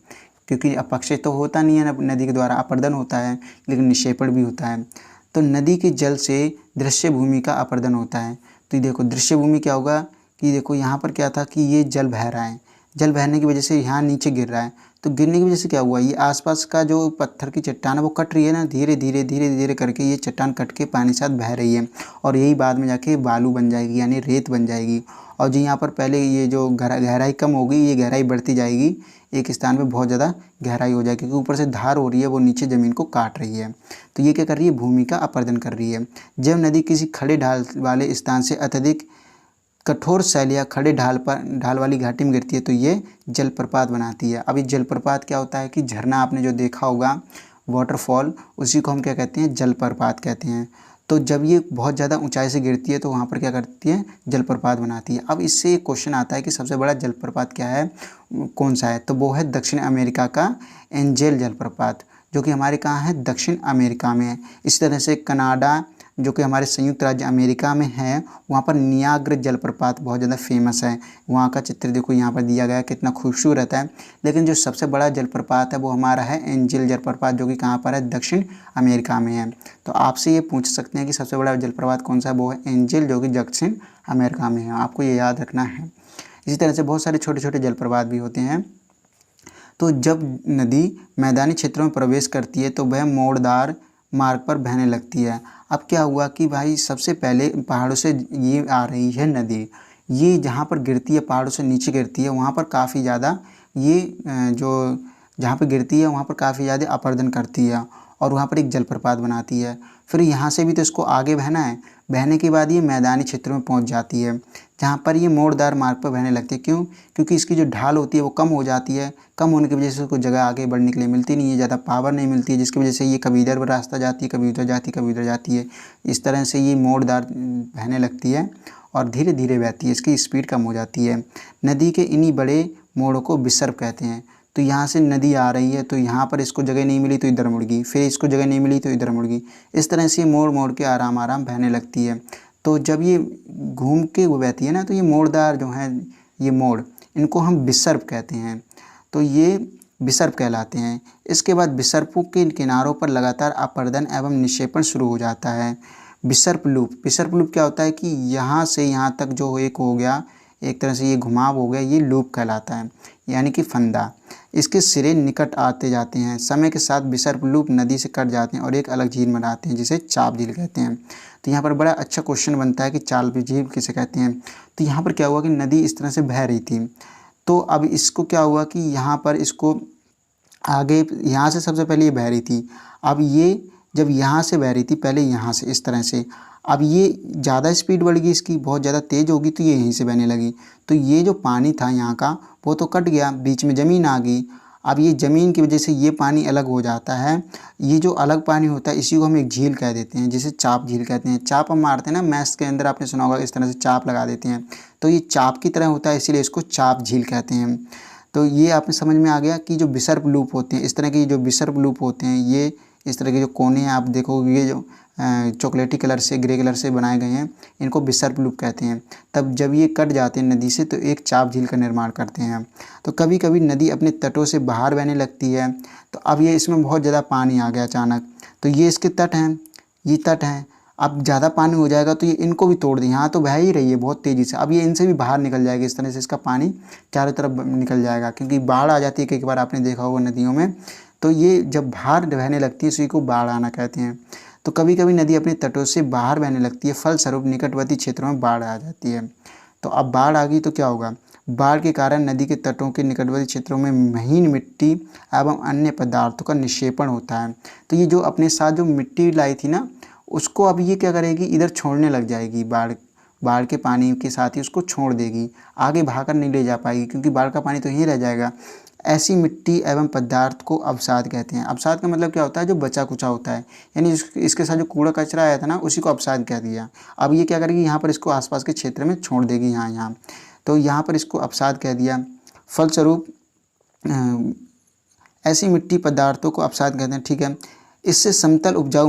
क्योंकि अपक्षय तो होता नहीं है, नदी के द्वारा अपर्दन होता है, लेकिन निक्षेपण भी होता है। तो नदी के जल से दृश्य भूमि का अपर्दन होता है। तो ये देखो दृश्य भूमि क्या होगा कि देखो यहाँ पर क्या था कि ये जल बह रहा है, जल बहने की वजह से यहाँ नीचे गिर रहा है। तो गिरने की वजह से क्या हुआ, ये आसपास का जो पत्थर की चट्टान है वो कट रही है ना, धीरे धीरे धीरे धीरे करके ये चट्टान कट के पानी साथ बह रही है, और यही बाद में जाके बालू बन जाएगी, यानी रेत बन जाएगी। और जो यहाँ पर पहले ये जो गहराई कम होगी, ये गहराई बढ़ती जाएगी, एक स्थान पे बहुत ज़्यादा गहराई हो जाएगी, क्योंकि ऊपर से धार हो रही है, वो नीचे ज़मीन को काट रही है। तो ये क्या कर रही है, भूमि का अपर्दन कर रही है। जब नदी किसी खड़े ढाल वाले स्थान से अत्यधिक कठोर शैल या खड़े ढाल वाली घाटी में गिरती है तो ये जलप्रपात बनाती है। अब ये जलप्रपात क्या होता है कि झरना आपने जो देखा होगा, वाटरफॉल, उसी को हम क्या कहते हैं, जलप्रपात कहते हैं। तो जब ये बहुत ज़्यादा ऊंचाई से गिरती है तो वहाँ पर क्या करती है, जलप्रपात बनाती है। अब इससे एक क्वेश्चन आता है कि सबसे बड़ा जलप्रपात क्या है, कौन सा है? तो वो है दक्षिण अमेरिका का एंजेल जलप्रपात, जो कि हमारे कहाँ है, दक्षिण अमेरिका में है। इस तरह से कनाडा, जो कि हमारे संयुक्त राज्य अमेरिका में है, वहाँ पर नियाग्रा जलप्रपात बहुत ज़्यादा फेमस है। वहाँ का चित्र देखो यहाँ पर दिया गया है, कितना खूबसूरत है। लेकिन जो सबसे बड़ा जलप्रपात है वो हमारा है एंजेल जलप्रपात, जो कि कहाँ पर है, दक्षिण अमेरिका में है। तो आपसे ये पूछ सकते हैं कि सबसे बड़ा जलप्रपात कौन सा है, वो है एंजेल, जो कि दक्षिण अमेरिका में है। आपको ये याद रखना है। इसी तरह से बहुत सारे छोटे छोटे जलप्रपात भी होते हैं। तो जब नदी मैदानी क्षेत्रों में प्रवेश करती है तो वह मोड़दार मार्ग पर बहने लगती है। अब क्या हुआ कि भाई सबसे पहले पहाड़ों से ये आ रही है नदी, ये जहाँ पर गिरती है, पहाड़ों से नीचे गिरती है, वहाँ पर काफ़ी ज़्यादा ये जो जहाँ पर गिरती है वहाँ पर काफ़ी ज़्यादा अपर्दन करती है और वहाँ पर एक जलप्रपात बनाती है। फिर यहाँ से भी तो इसको आगे बहना है, बहने के बाद ये मैदानी क्षेत्रों में पहुँच जाती है, जहाँ पर ये मोड़दार मार्ग पर बहने लगती है। क्यों? क्योंकि इसकी जो ढाल होती है वो कम हो जाती है, कम होने की वजह से उसको जगह आगे बढ़ने के लिए मिलती नहीं है, ज़्यादा पावर नहीं मिलती है, जिसकी वजह से ये कभी इधर रास्ता जाती है, कभी उधर जाती है, कभी उधर जाती है। इस तरह से ये मोड़दार बहने लगती है और धीरे धीरे बहती है, इसकी स्पीड कम हो जाती है। नदी के इन्हीं बड़े मोड़ों को विसर्ग कहते हैं। तो यहाँ से नदी आ रही है तो यहाँ पर इसको जगह नहीं मिली तो इधर मुड़ गई, फिर इसको जगह नहीं मिली तो इधर मुड़ गई। इस तरह से मोड़ मोड़ के आराम आराम बहने लगती है। तो जब ये घूम के वो बहती है ना, तो ये मोड़दार जो हैं, ये मोड़, इनको हम विसर्ग कहते हैं। तो ये विसर्ग कहलाते हैं। इसके बाद विसर्पों के किनारों पर लगातार अपर्दन एवं निक्षेपण शुरू हो जाता है। विसर्प लूप क्या होता है कि यहाँ से यहाँ तक जो एक हो गया, एक तरह से ये घुमाव हो गया, ये लूप कहलाता है, यानी कि फंदा। इसके सिरे निकट आते जाते हैं, समय के साथ विसर्प लूप नदी से कट जाते हैं और एक अलग झील बनाते हैं जिसे चाप झील कहते हैं। तो यहाँ पर बड़ा अच्छा क्वेश्चन बनता है कि चाप झील किसे कहते हैं। तो यहाँ पर क्या हुआ कि नदी इस तरह से बह रही थी, तो अब इसको क्या हुआ कि यहाँ पर इसको आगे यहाँ से सबसे पहले ये बह रही थी, अब ये जब यहाँ से बह रही थी पहले यहाँ से इस तरह से, अब ये ज़्यादा स्पीड बढ़ गई इसकी, बहुत ज़्यादा तेज़ होगी तो ये यहीं से बहने लगी। तो ये जो पानी था यहाँ का वो तो कट गया, बीच में ज़मीन आ गई। अब ये ज़मीन की वजह से ये पानी अलग हो जाता है, ये जो अलग पानी होता है इसी को हम एक झील कह देते हैं, जिसे चाप झील कहते हैं। चाप हम मारते हैं ना मैथ्स के अंदर, आपने सुना होगा इस तरह से चाप लगा देते हैं, तो ये चाप की तरह होता है, इसीलिए इसको चाप झील कहते हैं। तो ये आपने समझ में आ गया कि जो विसर्प लूप होते हैं, इस तरह के जो विसर्प लूप होते हैं, ये इस तरह के जो कोने हैं आप देखो, ये जो चॉकलेटी कलर से ग्रे कलर से बनाए गए हैं, इनको विसर्प लूप कहते हैं। तब जब ये कट जाते हैं नदी से तो एक चाप झील का निर्माण करते हैं। तो कभी कभी नदी अपने तटों से बाहर बहने लगती है, तो अब ये इसमें बहुत ज़्यादा पानी आ गया अचानक, तो ये इसके तट हैं, ये तट हैं। अब ज़्यादा पानी हो जाएगा तो ये इनको भी तोड़ दें, यहाँ तो बह ही रही है बहुत तेज़ी से, अब ये इनसे भी बाहर निकल जाएगी, इस तरह से इसका पानी चारों तरफ निकल जाएगा, क्योंकि बाढ़ आ जाती है कई बार आपने देखा होगा नदियों में। तो ये जब बाहर बहने लगती है इसी को बाढ़ आना कहते हैं। तो कभी कभी नदी अपने तटों से बाहर बहने लगती है, फलस्वरूप निकटवर्ती क्षेत्रों में बाढ़ आ जाती है। तो अब बाढ़ आ गई तो क्या होगा, बाढ़ के कारण नदी के तटों के निकटवर्ती क्षेत्रों में महीन मिट्टी एवं अन्य पदार्थों का निक्षेपण होता है। तो ये जो अपने साथ जो मिट्टी लाई थी ना, उसको अब ये क्या करेगी, इधर छोड़ने लग जाएगी, बाढ़ के पानी के साथ ही उसको छोड़ देगी, आगे बहाकर नहीं ले जा पाएगी, क्योंकि बाढ़ का पानी तो यहीं रह जाएगा। ऐसी मिट्टी एवं पदार्थ को अवसाद कहते हैं। अवसाद का मतलब क्या होता है, जो बचा कुचा होता है, यानी इसके साथ जो कूड़ा कचरा आया था ना, उसी को अवसाद कह दिया। अब ये क्या करेगी, यहाँ पर इसको आसपास के क्षेत्र में छोड़ देगी, यहाँ तो यहाँ पर इसको अवसाद कह दिया। फलस्वरूप ऐसी मिट्टी पदार्थों को अवसाद कहते हैं, ठीक है। इससे समतल उपजाऊ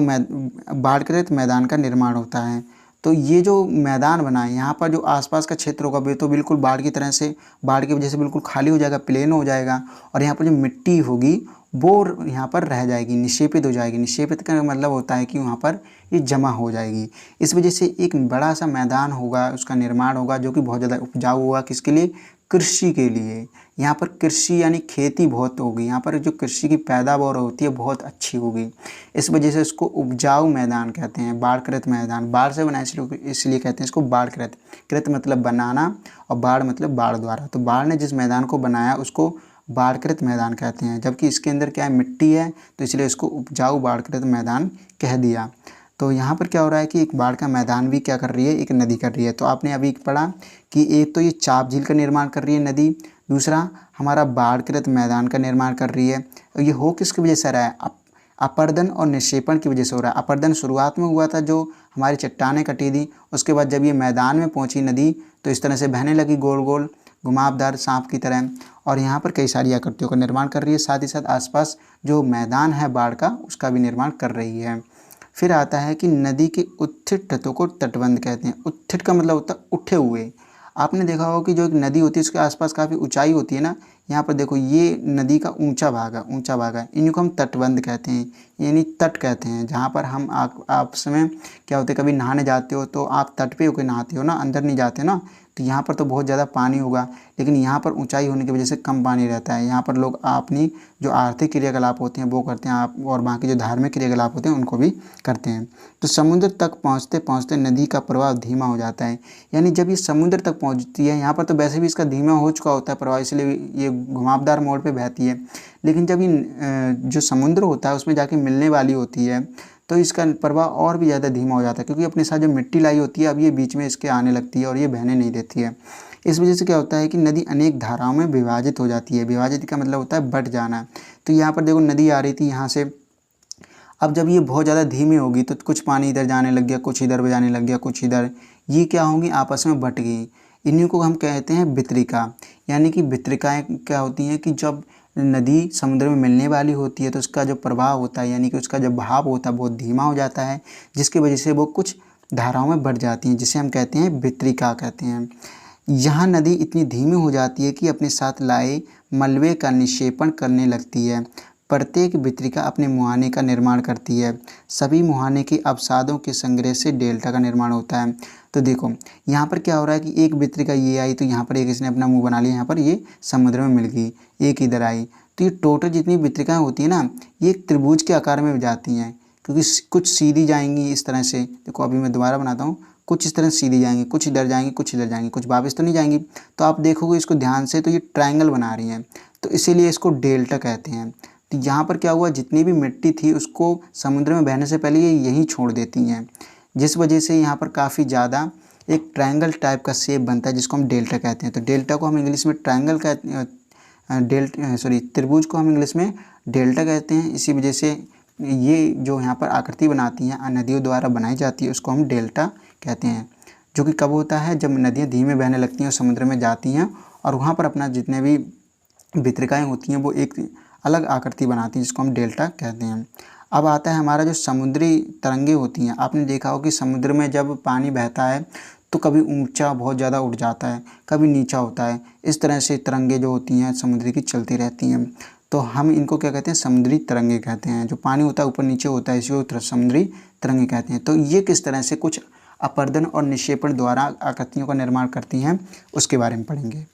बाढ़ग्रस्त मैदान का निर्माण होता है। तो ये जो मैदान बना है यहाँ पर जो आसपास का क्षेत्र होगा वे तो बिल्कुल बाढ़ की तरह से, बाढ़ की वजह से बिल्कुल खाली हो जाएगा, प्लेन हो जाएगा, और यहाँ पर जो मिट्टी होगी वो यहाँ पर रह जाएगी, निक्षेपित हो जाएगी। निक्षेपित का मतलब होता है कि वहाँ पर ये जमा हो जाएगी। इस वजह से एक बड़ा सा मैदान होगा, उसका निर्माण होगा, जो कि बहुत ज़्यादा उपजाऊ होगा। किसके लिए, कृषि के लिए। यहाँ पर कृषि यानी खेती बहुत होगी, यहाँ पर जो कृषि की पैदावार होती है बहुत अच्छी होगी। इस वजह से इसको उपजाऊ मैदान कहते हैं, बाढ़कृत मैदान। बाढ़ से बना इसलिए कहते हैं इसको बाढ़कृत। कृत मतलब बनाना और बाढ़ मतलब बाढ़ द्वारा। तो बाढ़ ने जिस मैदान को बनाया उसको बाढ़कृत मैदान कहते हैं, जबकि इसके अंदर क्या है, मिट्टी है, तो इसलिए इसको उपजाऊ बाढ़कृत मैदान कह दिया। तो यहाँ पर क्या हो रहा है कि एक बाढ़ का मैदान भी क्या कर रही है, एक नदी कर रही है। तो आपने अभी पढ़ा कि एक तो ये चाप झील का निर्माण कर रही है नदी, दूसरा हमारा बाढ़कृत मैदान का निर्माण कर रही है। और ये हो किसकी वजह से रहा है, अपर्दन और निक्षेपण की वजह से हो रहा है। अपर्दन शुरुआत में हुआ था, जो हमारी चट्टानें कटी थी, उसके बाद जब ये मैदान में पहुँची नदी तो इस तरह से बहने लगी गोल गोल घुमावदार सांप की तरह, और यहाँ पर कई सारी आकृतियों का निर्माण कर रही है। साथ ही साथ आसपास जो मैदान है बाढ़ का उसका भी निर्माण कर रही है। फिर आता है कि नदी के उत्थित तटों को तटबंध कहते हैं। उत्थित का मतलब होता है उठे हुए। आपने देखा होगा कि जो एक नदी होती है उसके आसपास काफ़ी ऊंचाई होती है ना, यहाँ पर देखो ये नदी का ऊंचा भाग है, इनको हम तटबंध कहते हैं, यानी तट कहते हैं। जहाँ पर हम आपस में क्या होते हैं, कभी नहाने जाते हो तो आप तट पे होकर नहाते हो ना, अंदर नहीं जाते ना, तो यहाँ पर तो बहुत ज़्यादा पानी होगा, लेकिन यहाँ पर ऊंचाई होने की वजह से कम पानी रहता है। यहाँ पर लोग अपनी जो आर्थिक क्रियाकलाप होते हैं वो करते हैं, आप और बाकी जो धार्मिक क्रियाकलाप होते हैं उनको भी करते हैं। तो समुद्र तक पहुँचते पहुँचते नदी का प्रवाह धीमा हो जाता है, यानी जब ये समुद्र तक पहुँचती है, यहाँ पर तो वैसे भी इसका धीमा हो चुका होता है प्रवाह, इसलिए ये घुमावदार मोड़ पर बहती है। लेकिन जब ये जो समुद्र होता है उसमें जाके मिलने वाली होती है तो इसका प्रवाह और भी ज़्यादा धीमा हो जाता है, क्योंकि अपने साथ जो मिट्टी लाई होती है अब ये बीच में इसके आने लगती है और ये बहने नहीं देती है। इस वजह से क्या होता है कि नदी अनेक धाराओं में विभाजित हो जाती है। विभाजित का मतलब होता है बट जाना। तो यहाँ पर देखो नदी आ रही थी यहाँ से, अब जब ये बहुत ज़्यादा धीमी होगी तो कुछ पानी इधर जाने लग गया, कुछ इधर जाने लग गया, कुछ इधर, ये क्या होंगी, आपस में बट गई। इन्हीं को हम कहते हैं वितरिका। यानी कि वितरिकाएँ क्या होती हैं कि जब नदी समुद्र में मिलने वाली होती है तो उसका जो प्रवाह होता है, यानी कि उसका जो बहाव होता है, बहुत धीमा हो जाता है, जिसकी वजह से वो कुछ धाराओं में बढ़ जाती हैं, जिसे हम कहते हैं वितरिका कहते हैं। यहाँ नदी इतनी धीमी हो जाती है कि अपने साथ लाए मलबे का निक्षेपण करने लगती है। प्रत्येक वितरिका अपने मुहाने का निर्माण करती है। सभी मुहाने के अवसादों के संग्रह से डेल्टा का निर्माण होता है। तो देखो यहाँ पर क्या हो रहा है कि एक वितरिका ये आई, तो यहाँ पर एक इसने अपना मुंह बना लिया, यहाँ पर ये समुद्र में मिल गई, एक इधर आई। तो ये टोटल जितनी वितरिकाएँ होती हैं ना, ये एक त्रिभुज के आकार में जाती हैं, क्योंकि कुछ सीधी जाएंगी इस तरह से। देखो अभी मैं दोबारा बनाता हूँ, कुछ इस तरह सीधी जाएंगी, कुछ इधर जाएंगी, कुछ इधर जाएंगी, कुछ वापस तो नहीं जाएंगी। तो आप देखोगे इसको ध्यान से, तो ये ट्रायंगल बना रही हैं, तो इसीलिए इसको डेल्टा कहते हैं। तो यहाँ पर क्या हुआ, जितनी भी मिट्टी थी उसको समुद्र में बहने से पहले ये यहीं छोड़ देती हैं, जिस वजह से यहाँ पर काफ़ी ज़्यादा एक ट्रायंगल टाइप का शेप बनता है, जिसको हम डेल्टा कहते हैं। तो डेल्टा को हम इंग्लिश में ट्रायंगल कहते हैं, त्रिभुज को हम इंग्लिश में डेल्टा कहते हैं। इसी वजह से ये जो यहाँ पर आकृति बनाती हैं नदियों द्वारा बनाई जाती है, उसको हम डेल्टा कहते हैं। जो कि कब होता है, जब नदियाँ धीमे बहने लगती हैं और समुद्र में जाती हैं, और वहाँ पर अपना जितने भी वितरिकाएँ होती हैं वो एक अलग आकृति बनाती हैं, जिसको हम डेल्टा कहते हैं। अब आता है हमारा जो समुद्री तरंगे होती हैं। आपने देखा हो कि समुद्र में जब पानी बहता है तो कभी ऊंचा बहुत ज़्यादा उठ जाता है, कभी नीचा होता है। इस तरह से तरंगे जो होती हैं समुद्र की चलती रहती हैं। तो हम इनको क्या कहते हैं, समुद्री तरंगे कहते हैं। जो पानी होता है ऊपर नीचे होता है, इसी को समुद्री तरंगे कहते हैं। तो ये किस तरह से कुछ अपर्दन और निक्षेपण द्वारा आकृतियों का निर्माण करती हैं, उसके बारे में पढ़ेंगे।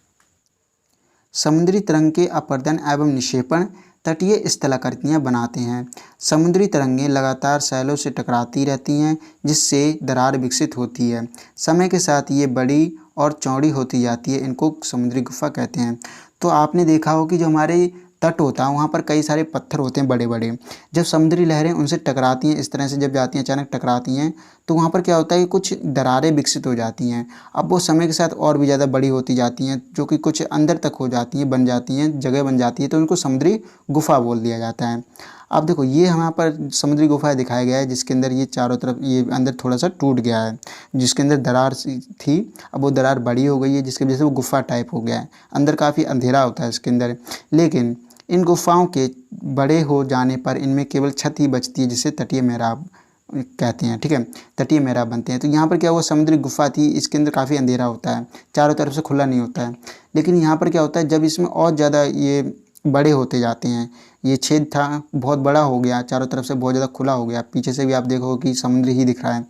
समुद्री तरंग के अपर्दन एवं निक्षेपण तटीय स्थलाकृतियाँ बनाते हैं। समुद्री तरंगें लगातार सैलों से टकराती रहती हैं, जिससे दरार विकसित होती है। समय के साथ ये बड़ी और चौड़ी होती जाती है। इनको समुद्री गुफा कहते हैं। तो आपने देखा हो कि जो हमारे तट होता है वहाँ पर कई सारे पत्थर होते हैं बड़े बड़े। जब समुद्री लहरें उनसे टकराती हैं, इस तरह से जब जाती हैं, अचानक टकराती हैं, तो वहाँ पर क्या होता है कि कुछ दरारें विकसित हो जाती हैं। अब वो समय के साथ और भी ज़्यादा बड़ी होती जाती हैं, जो कि कुछ अंदर तक हो जाती हैं, बन जाती हैं, जगह बन जाती है, तो उनको समुद्री गुफा बोल दिया जाता है। अब देखो ये यहाँ पर समुद्री गुफा दिखाया गया है, जिसके अंदर ये चारों तरफ ये अंदर थोड़ा सा टूट गया है, जिसके अंदर दरार थी, अब वो दरार बड़ी हो गई है, जिसकी वजह से वो गुफा टाइप हो गया है। अंदर काफ़ी अंधेरा होता है इसके अंदर। लेकिन इन गुफाओं के बड़े हो जाने पर इनमें केवल छत ही बचती है, जिसे तटीय मेहराब कहते हैं। ठीक है, तटीय मेहराब बनते हैं। तो यहाँ पर क्या हुआ, समुद्री गुफा थी, इसके अंदर काफ़ी अंधेरा होता है, चारों तरफ से खुला नहीं होता है। लेकिन यहाँ पर क्या होता है, जब इसमें और ज़्यादा ये बड़े होते जाते हैं, ये छेद था बहुत बड़ा हो गया, चारों तरफ से बहुत ज़्यादा खुला हो गया, पीछे से भी आप देखो कि समुद्र ही दिख रहा है,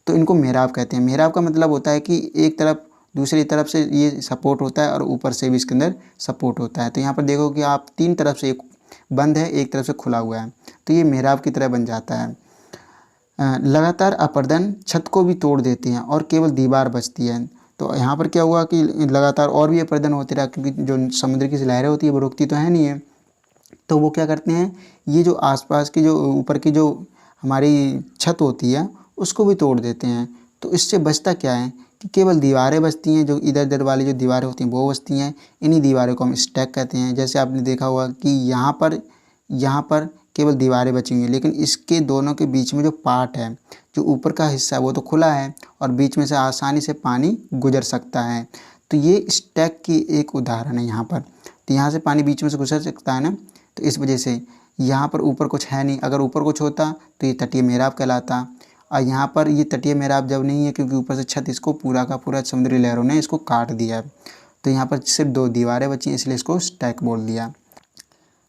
तो इनको मेहराब कहते हैं। मेहराब का मतलब होता है कि एक तरफ दूसरी तरफ से ये सपोर्ट होता है और ऊपर से भी इसके अंदर सपोर्ट होता है। तो यहाँ पर देखो कि आप तीन तरफ से, एक बंद है, एक तरफ से खुला हुआ है, तो ये मेहराब की तरह बन जाता है। लगातार अपर्दन छत को भी तोड़ देते हैं और केवल दीवार बचती है। तो यहाँ पर क्या हुआ कि लगातार और भी अपर्दन होते रहा, क्योंकि जो समुद्र की लहरें होती है वो रुकती तो है नहीं है। तो वो क्या करते हैं, ये जो आसपास की जो ऊपर की जो हमारी छत होती है उसको भी तोड़ देते हैं। तो इससे बचता क्या है कि केवल दीवारें बचती हैं, जो इधर उधर वाली जो दीवारें होती हैं वो बचती हैं। इन्हीं दीवारों को हम स्टैक कहते हैं। जैसे आपने देखा होगा कि यहाँ पर केवल दीवारें बची हुई हैं, लेकिन इसके दोनों के बीच में जो पार्ट है, जो ऊपर का हिस्सा है वो तो खुला है, और बीच में से आसानी से पानी गुजर सकता है। तो ये स्टैक की एक उदाहरण है यहाँ पर। तो यहाँ से पानी बीच में से गुजर सकता है ना, तो इस वजह से यहाँ पर ऊपर कुछ है नहीं। अगर ऊपर कुछ होता तो ये तटीय मेहराब कहलाता। और यहाँ पर ये तटीय मेहराब जब नहीं है, क्योंकि ऊपर से छत इसको पूरा का पूरा समुद्री लहरों ने इसको काट दिया है, तो यहाँ पर सिर्फ दो दीवारें बची, इसलिए इसको स्टैक बोल दिया।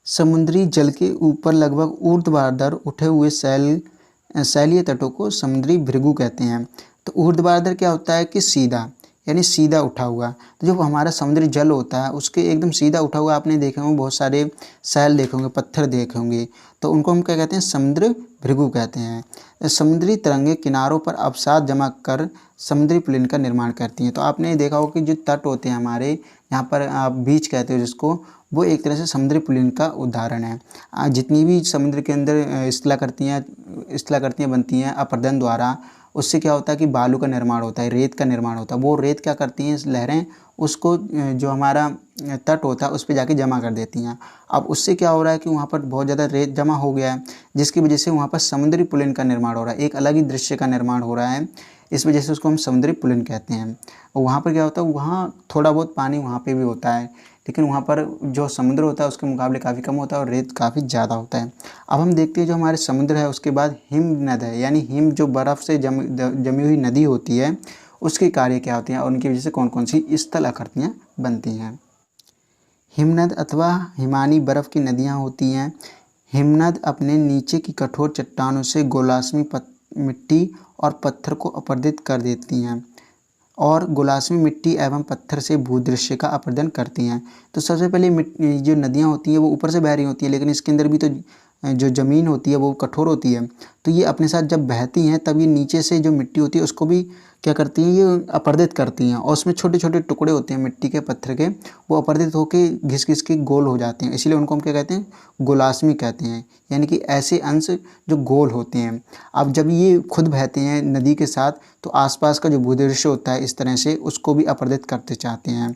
समुद्री जल के ऊपर लगभग ऊर्ध्वाधर उठे हुए शैलीय तटों को समुद्री भृगु कहते हैं। तो ऊर्ध्वाधर क्या होता है कि सीधा, यानी सीधा उठा हुआ। तो जो हमारा समुद्री जल होता है उसके एकदम सीधा उठा हुआ, आपने देखे होंगे बहुत सारे शैल देखे होंगे, पत्थर देखे होंगे, तो उनको हम क्या कहते हैं, समुद्र भृगु कहते हैं। समुद्री तरंगे किनारों पर अवसाद जमा कर समुद्री पुलिन का निर्माण करती हैं। तो आपने देखा होगा कि जो तट होते हैं हमारे यहाँ पर, आप बीच कहते हो जिसको, वो एक तरह से समुद्री पुलिन का उदाहरण है। जितनी भी समुद्र के अंदर स्थलाकृतियाँ बनती हैं अपर्दन द्वारा, उससे क्या होता है कि बालू का निर्माण होता है, रेत का निर्माण होता है। वो रेत क्या करती हैं, लहरें उसको जो हमारा तट होता है उस पर जाके जमा कर देती हैं। अब उससे क्या हो रहा है कि वहाँ पर बहुत ज़्यादा रेत जमा हो गया है, जिसकी वजह से वहाँ पर समुद्री पुलिन का निर्माण हो रहा है, एक अलग ही दृश्य का निर्माण हो रहा है। इस वजह से उसको हम समुद्री पुलिन कहते हैं। और वहाँ पर क्या होता है, वहाँ थोड़ा बहुत पानी वहाँ पर भी होता है, लेकिन वहाँ पर जो समुद्र होता है उसके मुकाबले काफ़ी कम होता है और रेत काफ़ी ज़्यादा होता है। अब हम देखते हैं जो हमारे समुद्र है उसके बाद हिम नद है, यानी हिम जो बर्फ़ से जमी हुई नदी होती है, उसके कार्य क्या होते हैं और उनकी वजह से कौन कौन सी स्थल आकृतियाँ बनती हैं। हिमनद अथवा हिमानी बर्फ़ की नदियाँ होती हैं। हिमनद अपने नीचे की कठोर चट्टानों से गोलाश्मी मिट्टी और पत्थर को अपरदित कर देती हैं और गोलाश्मी मिट्टी एवं पत्थर से भूदृश्य का अपरदन करती हैं। तो सबसे पहले जो नदियाँ होती हैं वो ऊपर से बह रही होती हैं, लेकिन इसके अंदर भी तो जो ज़मीन होती है वो कठोर होती है। तो ये अपने साथ जब बहती हैं तब ये नीचे से जो मिट्टी होती है उसको भी क्या करती हैं, ये अपरदित करती हैं और उसमें छोटे छोटे टुकड़े होते हैं मिट्टी के, पत्थर के, वो अपरदित होकर घिस घिस के गोल हो जाते हैं। इसीलिए उनको हम क्या कहते हैं, गोलाश्मी कहते हैं, यानी कि ऐसे अंश जो गोल होते हैं। अब जब ये खुद बहते हैं नदी के साथ तो आसपास का जो भूदृश्य होता है इस तरह से उसको भी अपरदित करते चाहते हैं।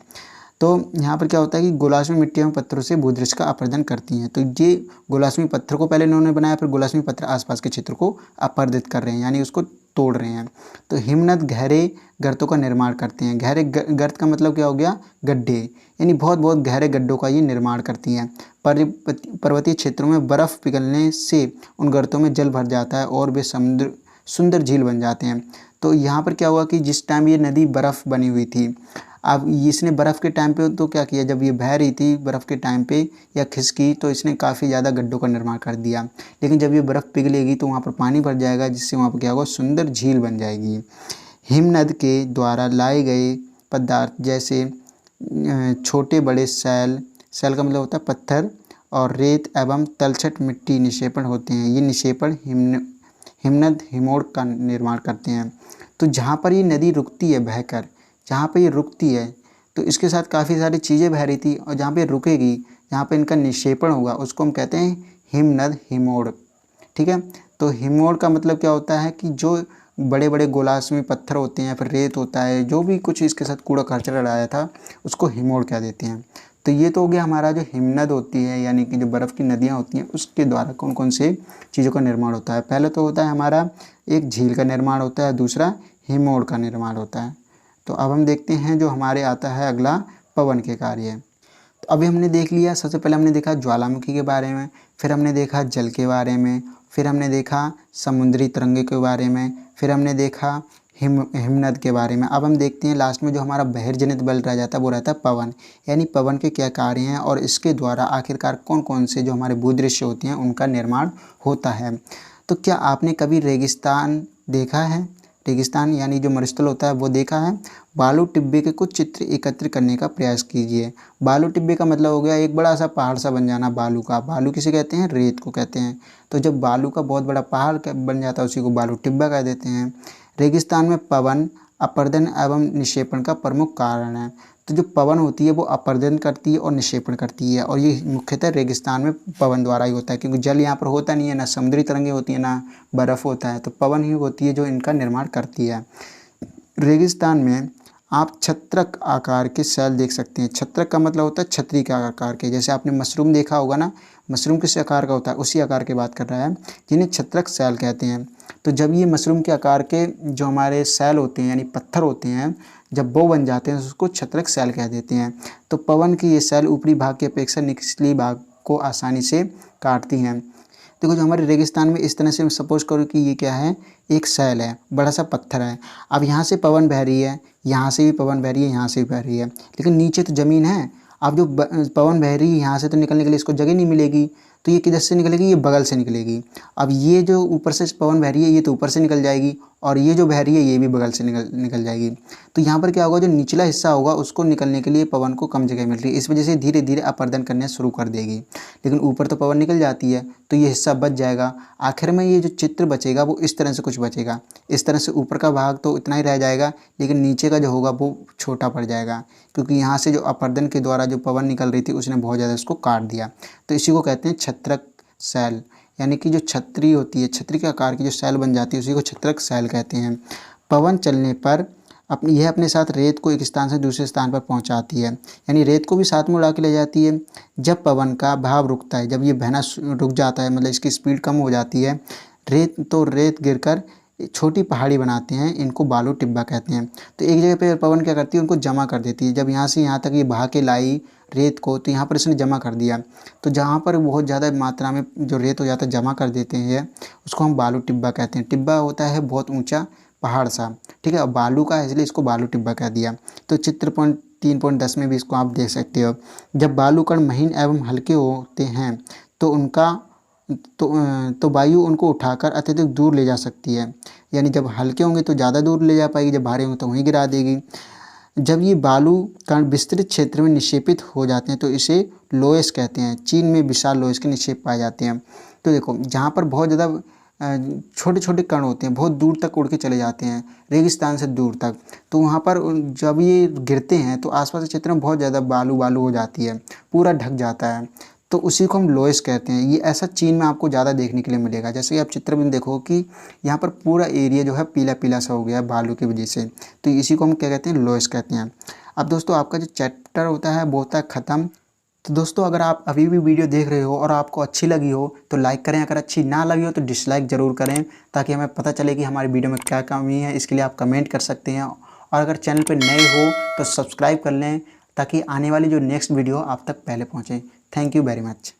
तो यहाँ पर क्या होता है कि गोलाश्मी मिट्टी एवं पत्थरों से भूदृश्य का अपरदन करती हैं। तो ये गोलाश्मी पत्थर को पहले इन्होंने बनाया, फिर गोलाश्मी पत्थर आसपास के क्षेत्र को अपरदित कर रहे हैं, यानी उसको तोड़ रहे हैं। तो हिमनद गहरे गर्तों का निर्माण करते हैं। गहरे गर्त का मतलब क्या हो गया, गड्ढे, यानी बहुत बहुत गहरे गड्ढों का ये निर्माण करती हैं। पर्वतीय क्षेत्रों में बर्फ़ पिघलने से उन गर्तों में जल भर जाता है और वे समुद्र सुंदर झील बन जाते हैं। तो यहाँ पर क्या हुआ कि जिस टाइम ये नदी बर्फ़ बनी हुई थी, अब इसने बर्फ़ के टाइम पे तो क्या किया, जब ये बह रही थी बर्फ़ के टाइम पे या खिसकी तो इसने काफ़ी ज़्यादा गड्ढों का निर्माण कर दिया। लेकिन जब ये बर्फ़ पिघलेगी तो वहाँ पर पानी भर जाएगा, जिससे वहाँ पर क्या होगा, सुंदर झील बन जाएगी। हिमनद के द्वारा लाए गए पदार्थ जैसे छोटे बड़े सैल का मतलब होता है पत्थर, और रेत एवं तलछट मिट्टी निक्षेपण होते हैं। ये निक्षेपण हिमनद हिमोड़ का निर्माण करते हैं। तो जहाँ पर ये नदी रुकती है बहकर, जहाँ पे ये रुकती है तो इसके साथ काफ़ी सारी चीज़ें बह रही थी, और जहाँ पे रुकेगी, जहाँ पे इनका निक्षेपण होगा उसको हम कहते हैं हिमनद हिमोड़। ठीक है, तो हिमोड़ का मतलब क्या होता है कि जो बड़े बड़े गोलाश्मी पत्थर होते हैं, फिर रेत होता है, जो भी कुछ इसके साथ कूड़ा कचरा डाला था उसको हिमोड़ कह देते हैं। तो ये तो हो गया हमारा जो हिमनद होती है, यानी कि जो बर्फ़ की नदियाँ होती हैं उसके द्वारा कौन कौन से चीज़ों का निर्माण होता है। पहले तो होता है हमारा एक झील का निर्माण होता है, दूसरा हिमोड़ का निर्माण होता है। तो अब हम देखते हैं जो हमारे आता है अगला, पवन के कार्य। तो अभी हमने देख लिया, सबसे पहले हमने देखा ज्वालामुखी के बारे में, फिर हमने देखा जल के बारे में, फिर हमने देखा समुद्री तरंगे के बारे में, फिर हमने देखा हिमनद के बारे में। अब हम देखते हैं लास्ट में जो हमारा बहिर्जनित बल रह जाता है वो रहता है पवन, यानी पवन के क्या कार्य हैं और इसके द्वारा आखिरकार कौन कौन से जो हमारे भूदृश्य होते हैं उनका निर्माण होता है। तो क्या आपने कभी रेगिस्तान देखा है, रेगिस्तान यानी जो मरुस्थल होता है वो देखा है? बालू टिब्बे के कुछ चित्र एकत्र करने का प्रयास कीजिए। बालू टिब्बे का मतलब हो गया एक बड़ा सा पहाड़ सा बन जाना बालू का। बालू किसे कहते हैं? रेत को कहते हैं। तो जब बालू का बहुत बड़ा पहाड़ बन जाता है उसी को बालू टिब्बा कह देते हैं। रेगिस्तान में पवन अपरदन एवं निक्षेपण का प्रमुख कारण है। तो जो पवन होती है वो अपरदन करती है और निक्षेपण करती है, और ये मुख्यतः रेगिस्तान में पवन द्वारा ही होता है, क्योंकि जल यहाँ पर होता नहीं है, ना समुद्री तरंगें होती हैं, ना बर्फ़ होता है, तो पवन ही होती है जो इनका निर्माण करती है। रेगिस्तान में आप छत्रक आकार के सेल देख सकते हैं। छत्रक का मतलब होता है छतरी के आकार के, जैसे आपने मशरूम देखा होगा ना, मशरूम किस आकार का होता है, उसी आकार की बात कर रहा है, जिन्हें छत्रक सेल कहते हैं। तो जब ये मशरूम के आकार के जो हमारे सेल होते हैं यानी पत्थर होते हैं, जब वो बन जाते हैं तो उसको छत्रक सेल कह देते हैं। तो पवन की ये सेल ऊपरी भाग की अपेक्षा निचली भाग को आसानी से काटती हैं। देखो जो हमारे रेगिस्तान में इस तरह से सपोज करो कि ये क्या है, एक सेल है, बड़ा सा पत्थर है। अब यहाँ से पवन बह रही है, यहाँ से भी पवन बह रही है, यहाँ से भी बह रही है, लेकिन नीचे तो ज़मीन है। अब जो पवन बह रही है यहाँ से तो निकलने के लिए इसको जगह नहीं मिलेगी, तो ये किधर से निकलेगी, ये बगल से निकलेगी। अब ये जो ऊपर से पवन बह रही है ये तो ऊपर से निकल जाएगी, और ये जो बह रही है ये भी बगल से निकल जाएगी। तो यहाँ पर क्या होगा, जो निचला हिस्सा होगा उसको निकलने के लिए पवन को कम जगह मिल रही है, इस वजह से धीरे धीरे अपरदन करना शुरू कर देगी। लेकिन ऊपर तो पवन निकल जाती है तो ये हिस्सा बच जाएगा। आखिर में ये जो चित्र बचेगा वो इस तरह से कुछ बचेगा, इस तरह से ऊपर का भाग तो इतना ही रह जाएगा, लेकिन नीचे का जो होगा वो छोटा पड़ जाएगा, क्योंकि यहाँ से जो अपरदन के द्वारा जो पवन निकल रही थी उसने बहुत ज़्यादा इसको काट दिया। तो इसी को कहते हैं छत्रक सेल, यानी कि जो छतरी होती है, छतरी के आकार की जो सेल बन जाती है उसी को छत्रक सेल कहते हैं। पवन चलने पर यह अपने साथ रेत को एक स्थान से दूसरे स्थान पर पहुंचाती है, यानी रेत को भी साथ में उड़ा के ले जाती है। जब पवन का भाव रुकता है, जब ये बहना रुक जाता है, मतलब इसकी स्पीड कम हो जाती है, रेत गिरकर छोटी पहाड़ी बनाते हैं, इनको बालू टिब्बा कहते हैं। तो एक जगह पे पवन क्या करती है, उनको जमा कर देती है। जब यहाँ से यहाँ तक ये बहा के लाई रेत को, तो यहाँ पर इसने जमा कर दिया। तो जहाँ पर बहुत ज़्यादा मात्रा में जो रेत हो जाता है जमा कर देते हैं, उसको हम बालू टिब्बा कहते हैं। टिब्बा होता है बहुत ऊंचा पहाड़ सा, ठीक है, और बालू का है इसलिए इसको बालू टिब्बा कह दिया। तो चित्र 3.10 में भी इसको आप देख सकते हो। जब बालू कण महीन एवं हल्के होते हैं तो उनका तो वायु उनको उठाकर अत्यधिक दूर ले जा सकती है। यानी जब हल्के होंगे तो ज़्यादा दूर ले जा पाएगी, जब भारी होंगे तो वहीं गिरा देगी। जब ये बालू कण विस्तृत क्षेत्र में निक्षेपित हो जाते हैं तो इसे लोएस कहते हैं। चीन में विशाल लोएस के निक्षेप पाए जाते हैं। तो देखो, जहाँ पर बहुत ज़्यादा छोटे छोटे कण होते हैं, बहुत दूर तक उड़ के चले जाते हैं, रेगिस्तान से दूर तक, तो वहाँ पर जब ये गिरते हैं तो आसपास के क्षेत्र में बहुत ज़्यादा बालू बालू हो जाती है, पूरा ढक जाता है, तो उसी को हम लोएस कहते हैं। ये ऐसा चीन में आपको ज़्यादा देखने के लिए मिलेगा। जैसे कि आप चित्र में देखो कि यहाँ पर पूरा एरिया जो है पीला पीला सा हो गया है बालू की वजह से, तो इसी को हम क्या कहते हैं, लोएस कहते हैं। अब दोस्तों, आपका जो चैप्टर होता है वो होता है ख़त्म। तो दोस्तों, अगर आप अभी भी वीडियो देख रहे हो और आपको अच्छी लगी हो तो लाइक करें, अगर अच्छी ना लगी हो तो डिसलाइक ज़रूर करें, ताकि हमें पता चले कि हमारी वीडियो में क्या कमी है। इसके लिए आप कमेंट कर सकते हैं, और अगर चैनल पर नए हो तो सब्सक्राइब कर लें, ताकि आने वाली जो नेक्स्ट वीडियो आप तक पहले पहुँचे। Thank you very much.